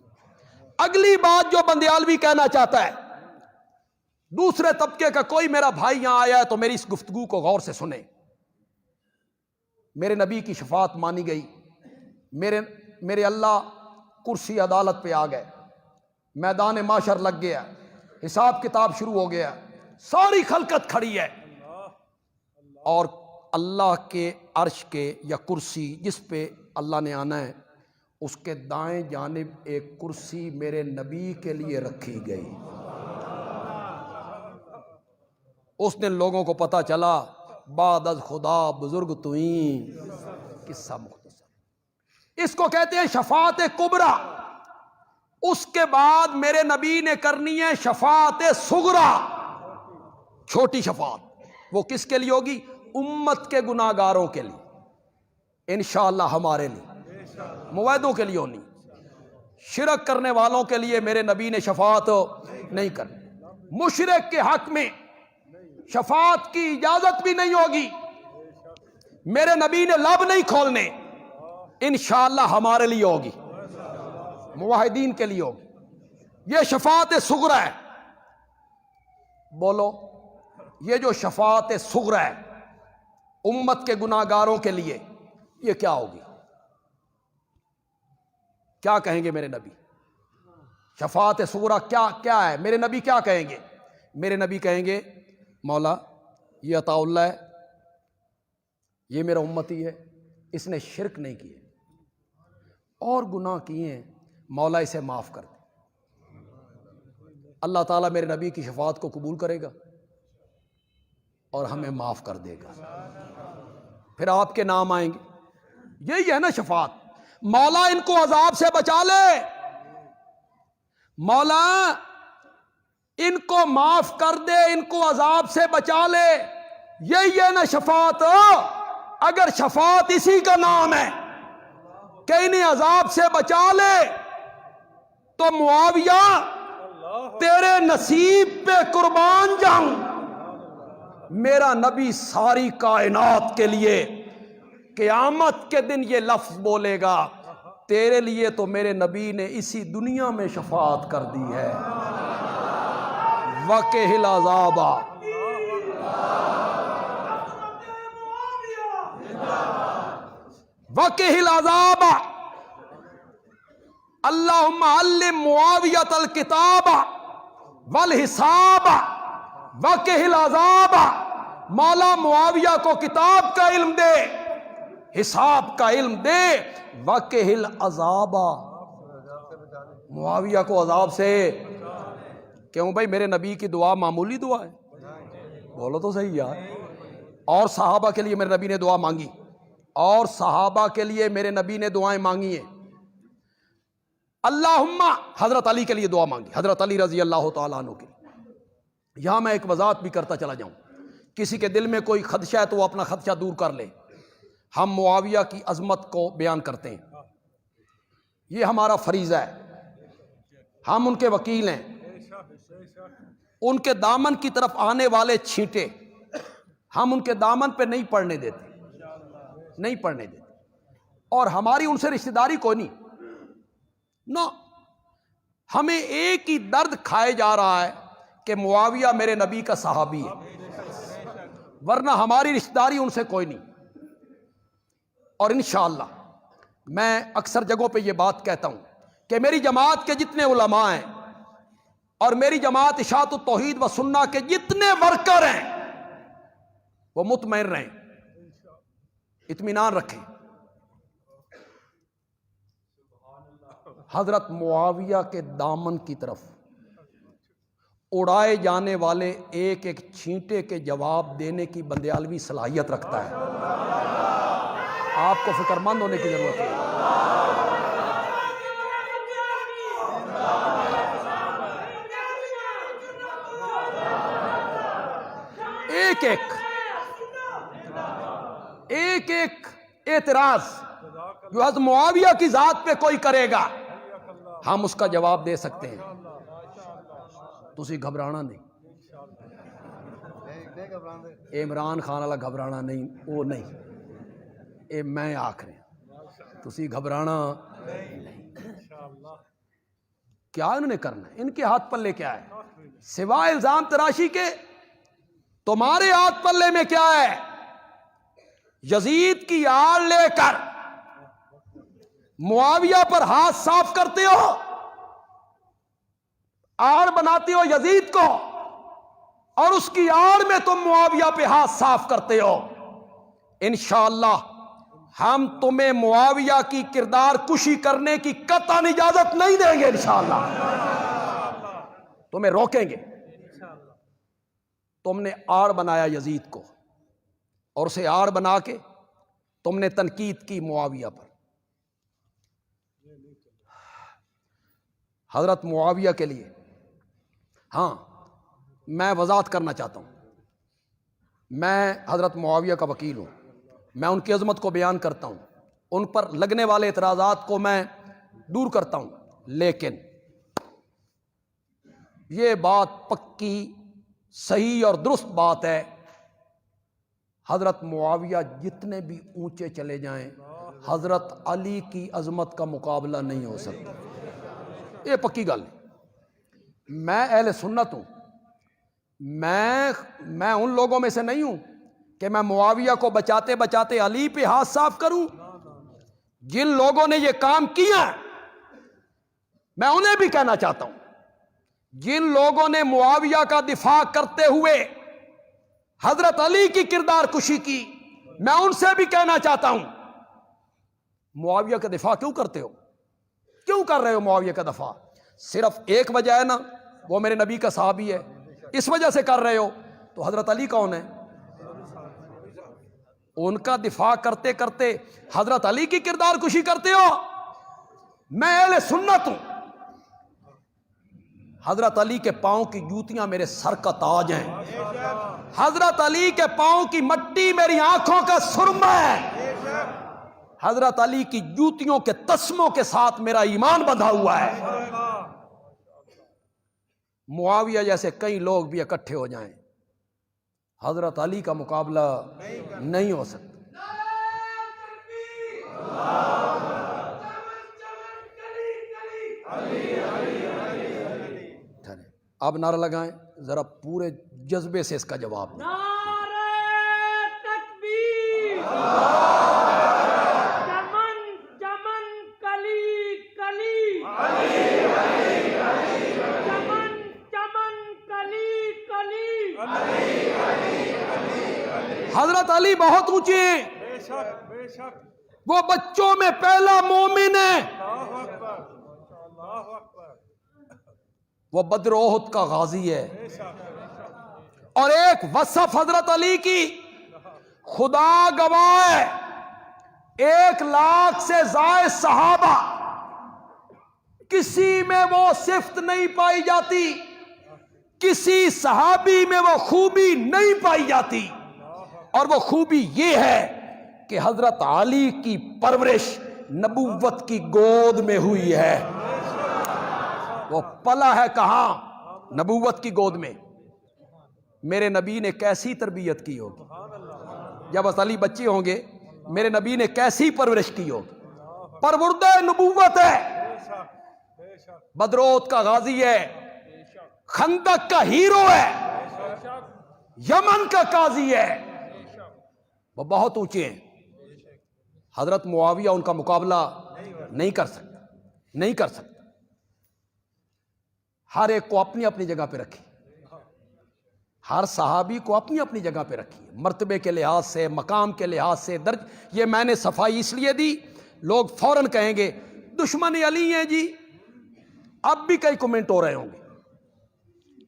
اگلی بات جو بندیالوی کہنا چاہتا ہے، دوسرے طبقے کا کوئی میرا بھائی یہاں آیا ہے تو میری اس گفتگو کو غور سے سنیں. میرے نبی کی شفاعت مانی گئی، میرے اللہ کرسی عدالت پہ آ گئے، میدان معاشر لگ گیا، حساب کتاب شروع ہو گیا، ساری خلقت کھڑی ہے، اور اللہ کے عرش کے یا کرسی جس پہ اللہ نے آنا ہے، اس کے دائیں جانب ایک کرسی میرے نبی کے لیے رکھی گئی. اس دن لوگوں کو پتا چلا بعد از خدا بزرگ توئیں. قصہ مختصر، اس کو کہتے ہیں شفاعت کبریٰ. اس کے بعد میرے نبی نے کرنی ہے شفاعت صغریٰ، چھوٹی شفاعت. وہ کس کے لیے ہوگی؟ امت کے گناہ گاروں کے لیے، انشاءاللہ ہمارے لیے، موحدوں کے لیے ہونی. شرک کرنے والوں کے لیے میرے نبی نے شفاعت نہیں کرنی. مشرک کے حق میں شفاعت کی اجازت بھی نہیں ہوگی. میرے نبی نے لب نہیں کھولنے، انشاءاللہ ہمارے لیے ہوگی، موحدین کے لیے ہوگی. یہ شفاعت صغریٰ ہے. بولو، یہ جو شفاعت صغریٰ ہے امت کے گناہ گاروں کے لیے، یہ کیا ہوگی؟ کیا کہیں گے میرے نبی؟ شفاعت صغریٰ کیا ہے؟ میرے نبی کیا کہیں گے؟ میرے نبی کہیں گے مولا یہ عطا اللہ ہے، یہ میرا امتی ہے، اس نے شرک نہیں کیے اور گناہ کیے ہیں، مولا اسے معاف کر دے. اللہ تعالیٰ میرے نبی کی شفاعت کو قبول کرے گا اور ہمیں معاف کر دے گا. پھر آپ کے نام آئیں گے. یہی ہے نا شفاعت. مولا ان کو عذاب سے بچا لے، مولا ان کو معاف کر دے، ان کو عذاب سے بچا لے. یہی ہے نا شفاعت. اگر شفاعت اسی کا نام ہے کہ انہیں عذاب سے بچا لے، تو معاویہ تیرے نصیب پہ قربان جاؤں. میرا نبی ساری کائنات کے لیے قیامت کے دن یہ لفظ بولے گا، تیرے لیے تو میرے نبی نے اسی دنیا میں شفاعت کر دی ہے۔ وَقِهِ الْعَذَابَ، وَقِهِ الْعَذَابَ، اللہم علم معاویۃ الکتاب والحساب وَقِهِ الْعَذَابَ، مولا معاویہ کو کتاب کا علم دے، حساب کا علم دے۔ وَقِهِ الْعَذَابَ، معاویہ کو عذاب سے۔ کیوں بھائی، میرے نبی کی دعا معمولی دعا ہے؟ بولو تو صحیح یار۔ اور صحابہ کے لیے میرے نبی نے دعا مانگی، اور صحابہ کے لیے میرے نبی نے دعائیں مانگی ہیں۔ اللہم، حضرت علی کے لیے دعا مانگی، حضرت علی رضی اللہ تعالیٰ عنہ کے لیے۔ یہاں میں ایک وضاحت بھی کرتا چلا جاؤں، کسی کے دل میں کوئی خدشہ ہے تو وہ اپنا خدشہ دور کر لے۔ ہم معاویہ کی عظمت کو بیان کرتے ہیں، یہ ہمارا فریضہ ہے، ہم ان کے وکیل ہیں۔ ان کے دامن کی طرف آنے والے چھینٹے ہم ان کے دامن پہ نہیں پڑنے دیتے، نہیں پڑنے دیتے، اور ہماری ان سے رشتہ داری کوئی نہیں، نہ ہمیں ایک ہی درد کھائے جا رہا ہے کہ معاویہ میرے نبی کا صحابی ہے، ورنہ ہماری رشتہ داری ان سے کوئی نہیں۔ اور انشاءاللہ میں اکثر جگہوں پہ یہ بات کہتا ہوں کہ میری جماعت کے جتنے علماء ہیں اور میری جماعت اشاعت التوحید و سنہ کے جتنے ورکر ہیں وہ مطمئن رہیں، اطمینان رکھیں۔ حضرت معاویہ کے دامن کی طرف اڑائے جانے والے ایک ایک چھینٹے کے جواب دینے کی بندیالوی صلاحیت رکھتا ہے۔ آپ کو فکر مند ہونے کی ضرورت ہے۔ ایک ایک اعتراض جو حضرت معاویہ کی ذات پہ کوئی کرے گا ہم اس کا جواب دے سکتے ہیں۔ تسی گھبرانا نہیں، عمران خان والا گھبرانا نہیں، وہ نہیں، اے میں آخر تسی گھبرانا نہیں۔ کیا انہوں نے کرنا ہے؟ ان کے ہاتھ پلے کیا ہے سوائے الزام تراشی کے؟ تمہارے ہاتھ پلے میں کیا ہے؟ یزید کی آڑ لے کر معاویہ پر ہاتھ صاف کرتے ہو، آڑ بناتے ہو یزید کو، اور اس کی آڑ میں تم معاویہ پہ ہاتھ صاف کرتے ہو۔ انشاءاللہ ہم تمہیں معاویہ کی کردار کشی کرنے کی قطعاً اجازت نہیں دیں گے، انشاءاللہ تمہیں روکیں گے۔ تم نے آڑ بنایا یزید کو، اور اسے آڑ بنا کے تم نے تنقید کی معاویہ پر۔ حضرت معاویہ کے لیے ہاں میں وضاحت کرنا چاہتا ہوں، میں حضرت معاویہ کا وکیل ہوں، میں ان کی عظمت کو بیان کرتا ہوں، ان پر لگنے والے اعتراضات کو میں دور کرتا ہوں، لیکن یہ بات پکی صحیح اور درست بات ہے، حضرت معاویہ جتنے بھی اونچے چلے جائیں حضرت علی کی عظمت کا مقابلہ نہیں ہو سکتا، یہ پکی گل ہے۔ میں اہل سنت ہوں، میں ان لوگوں میں سے نہیں ہوں کہ میں معاویہ کو بچاتے بچاتے علی پہ ہاتھ صاف کروں۔ جن لوگوں نے یہ کام کیا میں انہیں بھی کہنا چاہتا ہوں، جن لوگوں نے معاویہ کا دفاع کرتے ہوئے حضرت علی کی کردار کشی کی، میں ان سے بھی کہنا چاہتا ہوں معاویہ کا دفاع کیوں کرتے ہو؟ کیوں کر رہے ہو معاویہ کا دفاع؟ صرف ایک وجہ ہے نا، وہ میرے نبی کا صحابی ہے، اس وجہ سے کر رہے ہو۔ تو حضرت علی کون ہے؟ ان کا دفاع کرتے کرتے حضرت علی کی کردار کشی کرتے ہو۔ میں اہل سنت ہوں، حضرت علی کے پاؤں کی جوتیاں میرے سر کا تاج ہیں، حضرت علی کے پاؤں کی مٹی میری آنکھوں کا سرمہ ہے، حضرت علی کی جوتیوں کے تسموں کے ساتھ میرا ایمان بندھا ہوا ہے۔ معاویہ جیسے کئی لوگ بھی اکٹھے ہو جائیں، حضرت علی کا مقابلہ نہیں ہو سکتا۔ اب نعرہ لگائیں، ذرا پورے جذبے سے اس کا جواب دیں۔ حضرت علی بہت اونچے ہیں، وہ بچوں میں پہلا مومن ہے، وہ بدر احد کا غازی ہے، اور ایک وصف حضرت علی کی خدا گواہ ہے، 1,00,000 سے زائد صحابہ کسی میں وہ صفت نہیں پائی جاتی، کسی صحابی میں وہ خوبی نہیں پائی جاتی، اور وہ خوبی یہ ہے کہ حضرت علی کی پرورش نبوت کی گود میں ہوئی ہے۔ وہ پلا ہے کہاں؟ نبوت کی گود میں۔ میرے نبی نے کیسی تربیت کی ہوگی؟ جب حضرت علی بچے ہوں گے میرے نبی نے کیسی پرورش کی ہوگی؟ پروردہ نبوت ہے، بدر احد کا غازی ہے، خندق کا ہیرو ہے، یمن کا قاضی ہے، وہ بہت اونچے ہیں۔ حضرت معاویہ ان کا مقابلہ نہیں کر سکتا، نہیں کر سکتا۔ ہر ایک کو اپنی اپنی جگہ پہ رکھی، ہر صحابی کو اپنی اپنی جگہ پہ رکھی، مرتبے کے لحاظ سے، مقام کے لحاظ سے درج۔ یہ میں نے صفائی اس لیے دی، لوگ فوراً کہیں گے دشمن علی ہیں جی، اب بھی کئی کمنٹ ہو رہے ہوں گے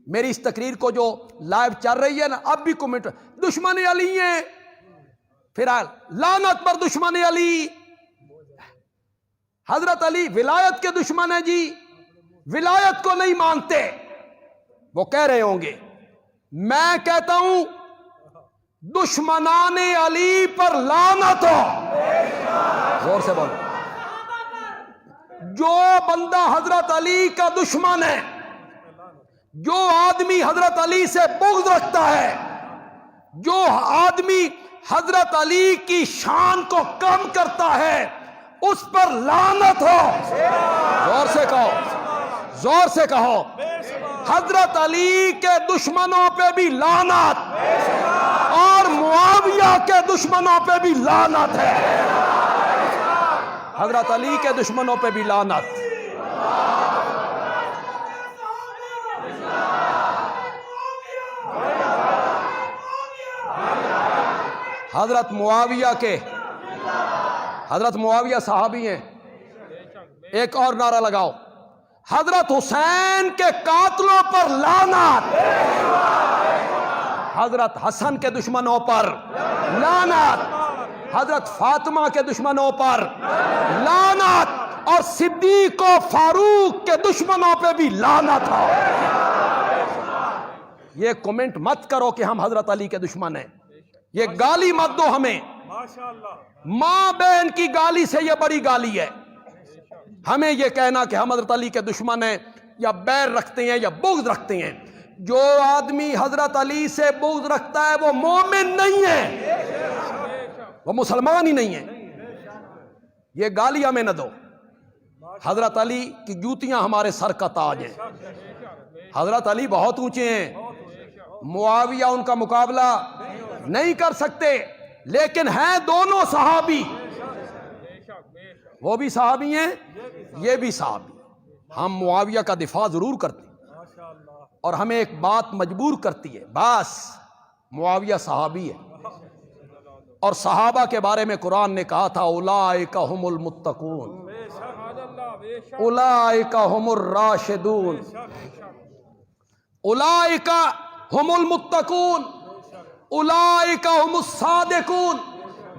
میری اس تقریر کو جو لائیو چل رہی ہے نا، اب بھی کمنٹ دشمن علی ہیں، پھر لعنت پر دشمن علی، حضرت علی ولایت کے دشمن ہیں جی، ولایت کو نہیں مانتے۔ وہ کہہ رہے ہوں گے، میں کہتا ہوں دشمنان علی پر لعنت ہو، زور سے بولو۔ جو بندہ حضرت علی کا دشمن ہے، جو آدمی حضرت علی سے بغض رکھتا ہے، جو آدمی حضرت علی کی شان کو کم کرتا ہے، اس پر لعنت ہو۔ زور سے کہو، زور سے کہو، حضرت علی کے دشمنوں پہ بھی لعنت، اور معاویہ کے دشمنوں پہ بھی لعنت ہے، حضرت علی کے دشمنوں پہ بھی لعنت۔ حضرت معاویہ صحابی ہیں۔ ایک اور نعرہ لگاؤ، حضرت حسین کے قاتلوں پر لعنت، حضرت حسن کے دشمنوں پر لعنت، حضرت فاطمہ کے دشمنوں پر لعنت، اور صدیق و فاروق کے دشمنوں پہ بھی لعنت ہو۔ یہ کمنٹ مت کرو کہ ہم حضرت علی کے دشمن ہیں، یہ گالی مت دو ہمیں، ماں بہن کی گالی سے یہ بڑی گالی ہے۔ ہمیں یہ کہنا کہ ہم حضرت علی کے دشمن ہیں یا بیر رکھتے ہیں یا بغض رکھتے ہیں، جو آدمی حضرت علی سے بغض رکھتا ہے وہ مومن نہیں ہے، وہ مسلمان ہی نہیں ہے۔ یہ گالی ہمیں نہ دو۔ حضرت علی کی جوتیاں ہمارے سر کا تاج ہیں، حضرت علی بہت اونچے ہیں، معاویہ ان کا مقابلہ نہیں کر سکتے، لیکن ہیں دونوں صحابی، وہ بھی صحابی ہیں، یہ بھی صحابی۔ ہم معاویہ کا دفاع ضرور کرتے ہیں، اور ہمیں ایک بات مجبور کرتی ہے، بس معاویہ صحابی ہے، اور صحابہ کے بارے میں قرآن نے کہا تھا اولئک هم المتقون، اولئک هم الراشدون، اولئک هم المتقون، اولئک هم الصادقون۔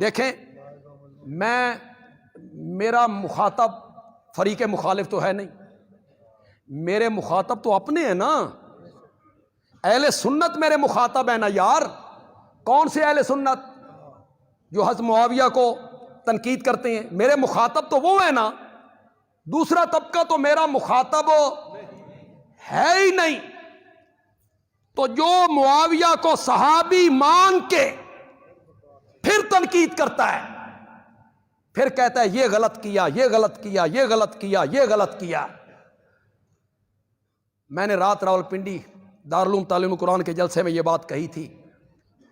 دیکھیں، میرا مخاطب فریق مخالف تو ہے نہیں، میرے مخاطب تو اپنے ہیں نا، اہل سنت میرے مخاطب ہیں نا یار۔ کون سے اہل سنت جو حضرت معاویہ کو تنقید کرتے ہیں؟ میرے مخاطب تو وہ ہیں نا، دوسرا طبقہ تو میرا مخاطب ہے ہی نہیں۔ تو جو معاویہ کو صحابی مان کے پھر تنقید کرتا ہے، پھر کہتا ہے یہ غلط کیا، یہ غلط کیا، یہ غلط کیا، یہ غلط کیا۔ میں نے رات راولپنڈی دارالعلوم تعلیم قرآن کے جلسے میں یہ بات کہی تھی،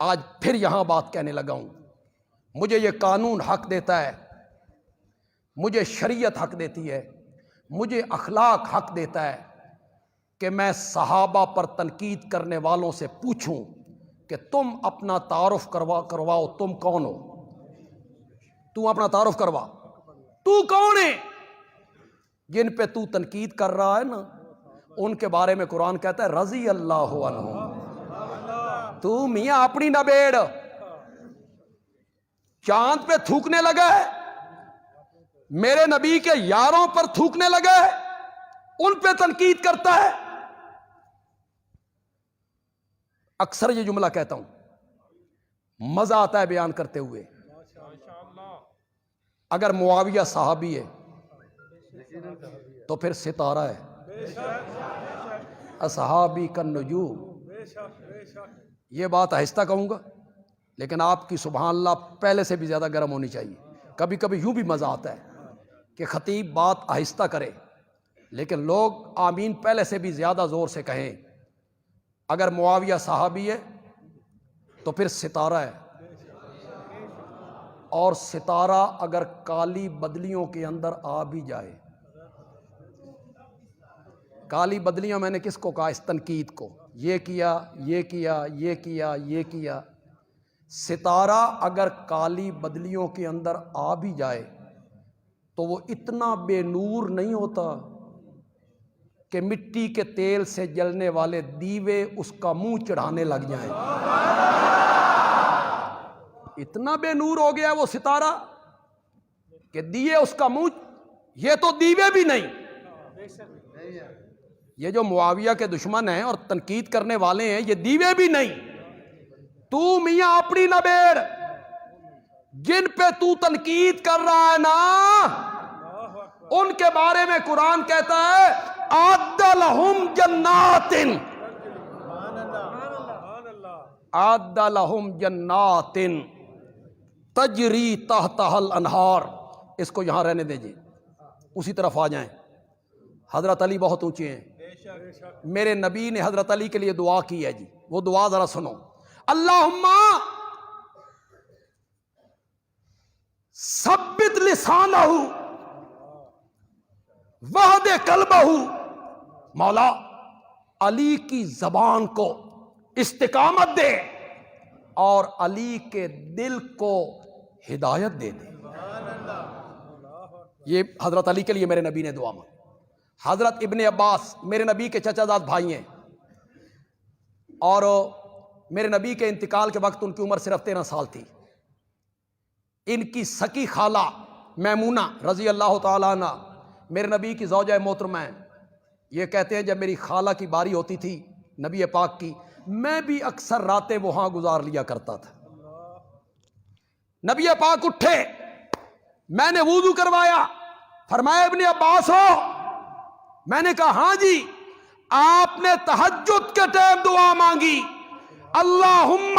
آج پھر یہاں بات کہنے لگا ہوں۔ مجھے یہ قانون حق دیتا ہے، مجھے شریعت حق دیتی ہے، مجھے اخلاق حق دیتا ہے کہ میں صحابہ پر تنقید کرنے والوں سے پوچھوں کہ تم اپنا تعارف کرواؤ، تم کون ہو؟ تو اپنا تعارف کروا، تو کون ہے؟ جن پہ تو تنقید کر رہا ہے نا، ان کے بارے میں قرآن کہتا ہے رضی اللہ عنہ۔ تو میاں اپنی نہ بیڑ، چاند پہ تھوکنے لگا ہے، میرے نبی کے یاروں پر تھوکنے لگا ہے، ان پہ تنقید کرتا ہے۔ اکثر یہ جملہ کہتا ہوں، مزہ آتا ہے بیان کرتے ہوئے۔ اگر معاویہ صحابی ہے تو پھر ستارہ ہے، اصحابی کالنجوم۔ یہ بات آہستہ کہوں گا، لیکن آپ کی سبحان اللہ پہلے سے بھی زیادہ گرم ہونی چاہیے۔ کبھی کبھی یوں بھی مزہ آتا ہے کہ خطیب بات آہستہ کرے لیکن لوگ آمین پہلے سے بھی زیادہ زور سے کہیں۔ اگر معاویہ صحابی ہے تو پھر ستارہ ہے، اور ستارہ اگر کالی بدلیوں کے اندر آ بھی جائے، کالی بدلیاں میں نے کس کو کہا؟ اس تنقید کو، یہ کیا، یہ کیا، یہ کیا، یہ کیا۔ ستارہ اگر کالی بدلیوں کے اندر آ بھی جائے تو وہ اتنا بے نور نہیں ہوتا کہ مٹی کے تیل سے جلنے والے دیوے اس کا منہ چڑھانے لگ جائیں۔ اتنا بے نور ہو گیا وہ ستارہ کہ دیے اس کا منہ، یہ تو دیوے بھی نہیں۔ یہ جو معاویہ کے دشمن ہیں اور تنقید کرنے والے ہیں، یہ دیوے بھی نہیں۔ تو میاں اپنی نہ بیڑ، جن پہ تو تنقید کر رہا ہے نا، ان کے بارے میں قرآن کہتا ہے اعد لہم جنات، اعد لہم جنات تجری تحتہا الانہار۔ اس کو یہاں رہنے دیجئے، اسی طرف آ جائیں۔ حضرت علی بہت اونچے ہیں، میرے نبی نے حضرت علی کے لیے دعا کی ہے جی، وہ دعا ذرا سنو۔ اللہم ثبت لسانہ وہد قلبہ، مولا علی کی زبان کو استقامت دے اور علی کے دل کو ہدایت دے دے۔ یہ حضرت علی کے لیے میرے نبی نے دعا مانگی۔ حضرت ابن عباس میرے نبی کے چچا زاد بھائی ہیں، اور میرے نبی کے انتقال کے وقت ان کی عمر صرف 13 سال تھی۔ ان کی سکی خالہ میمونہ رضی اللہ تعالیٰ عنہ میرے نبی کی زوجہ محترمہ ہیں۔ یہ کہتے ہیں جب میری خالہ کی باری ہوتی تھی نبی پاک کی، میں بھی اکثر راتیں وہاں گزار لیا کرتا تھا۔ نبی پاک اٹھے، میں نے وضو کروایا، فرمایا ابن عباس ہو؟ میں نے کہا ہاں جی۔ آپ نے تہجد کے ٹائم دعا مانگی، اللہم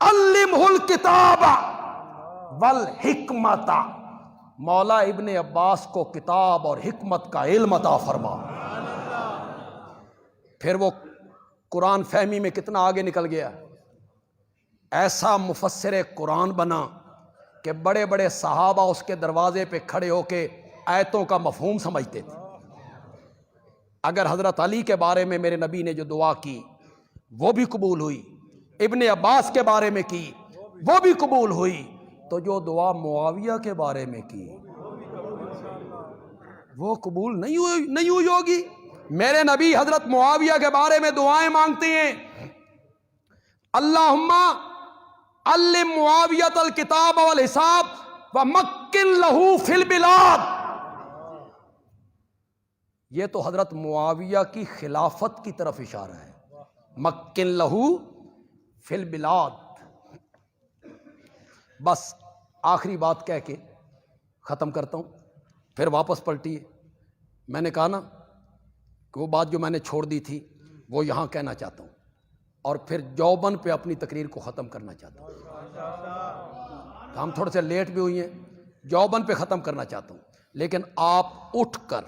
علمہ الکتاب والحکمت، مولا ابن عباس کو کتاب اور حکمت کا علم عطا فرما۔ پھر وہ قرآن فہمی میں کتنا آگے نکل گیا، ایسا مفسر قرآن بنا کہ بڑے بڑے صحابہ اس کے دروازے پہ کھڑے ہو کے آیتوں کا مفہوم سمجھتے تھے۔ اگر حضرت علی کے بارے میں میرے نبی نے جو دعا کی وہ بھی قبول ہوئی، ابن عباس کے بارے میں کی وہ بھی قبول ہوئی، تو جو دعا معاویہ کے بارے میں کی وہ قبول نہیں ہوئی ہوگی۔ میرے نبی حضرت معاویہ کے بارے میں دعائیں مانگتے ہیں، اللہم علم معاویۃ الکتاب والحساب ومکن لہ فی البلاد۔ یہ تو حضرت معاویہ کی خلافت کی طرف اشارہ ہے، مکن لہ فی البلاد۔ بس آخری بات کہہ کے ختم کرتا ہوں، پھر واپس پلٹیے۔ میں نے کہا نا کہ وہ بات جو میں نے چھوڑ دی تھی وہ یہاں کہنا چاہتا ہوں۔ اور پھر جوبن پہ اپنی تقریر کو ختم کرنا چاہتا ہوں. ہم تھوڑے سے لیٹ بھی ہوئی ہیں, جوبن پہ ختم کرنا چاہتا ہوں. لیکن آپ اٹھ کر,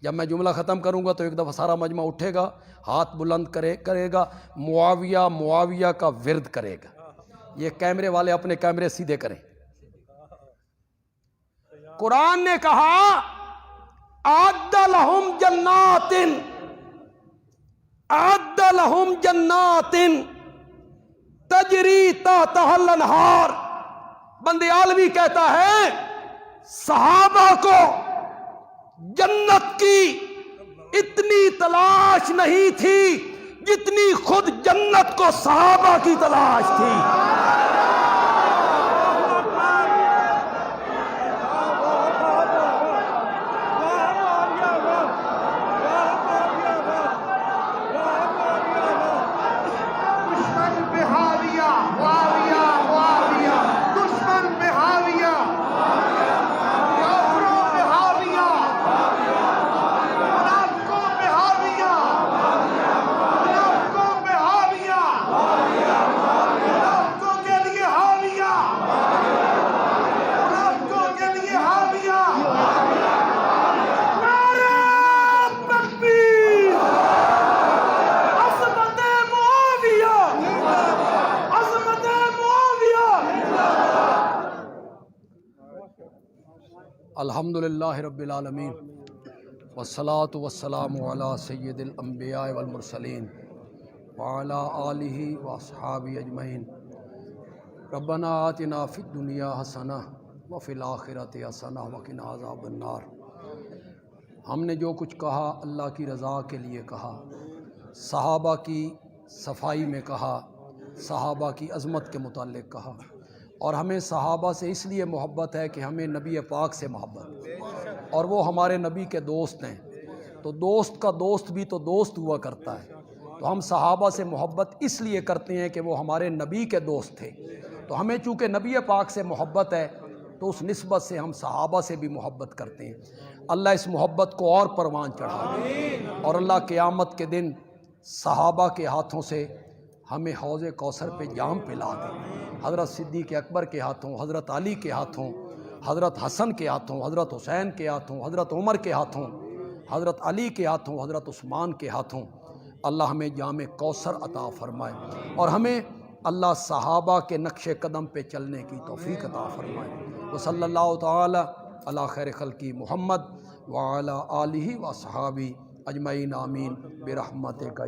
جب میں جملہ ختم کروں گا تو ایک دفعہ سارا مجمع اٹھے گا, ہاتھ بلند کرے گا, معاویہ معاویہ کا ورد کرے گا. یہ کیمرے والے اپنے کیمرے سیدھے کریں. قرآن نے کہا اعد لہم جنات, اعد لہم جنات تجری تحتہا الانہار. بندے عالمی کہتا ہے صحابہ کو جنت کی اتنی تلاش نہیں تھی جتنی خود جنت کو صحابہ کی تلاش تھی. الحمدللہ رب العالمین والصلاة والسلام علی سید الانبیاء والمرسلین وعلی آلہ واصحابہ اجمعین. ربنا آتنا فی الدنیا حسنہ وفی الآخرۃ حسنہ وقنا عذاب النار. ہم نے جو کچھ کہا اللہ کی رضا کے لیے کہا, صحابہ کی صفائی میں کہا, صحابہ کی عظمت کے متعلق کہا, اور ہمیں صحابہ سے اس لیے محبت ہے کہ ہمیں نبی پاک سے محبت ہے اور وہ ہمارے نبی کے دوست ہیں. تو دوست کا دوست بھی تو دوست ہوا کرتا ہے. تو ہم صحابہ سے محبت اس لیے کرتے ہیں کہ وہ ہمارے نبی کے دوست تھے. تو ہمیں چونکہ نبی پاک سے محبت ہے تو اس نسبت سے ہم صحابہ سے بھی محبت کرتے ہیں. اللہ اس محبت کو اور پروان چڑھا, اور اللہ قیامت کے دن صحابہ کے ہاتھوں سے ہمیں حوض کوثر پہ جام پلا دے. حضرت صدیق اکبر کے ہاتھوں, حضرت علی کے ہاتھوں, حضرت حسن کے ہاتھوں, حضرت حسین کے ہاتھوں, حضرت عمر کے ہاتھوں, حضرت علی کے ہاتھوں, حضرت عثمان کے ہاتھوں اللہ ہمیں جام کوثر عطا فرمائے, اور ہمیں اللہ صحابہ کے نقش قدم پہ چلنے کی توفیق عطا فرمائے. وصلی اللہ تعالی علی خیر خلقی محمد وعلی آلہ وصحابہ اجمعین آمین برحمتک یا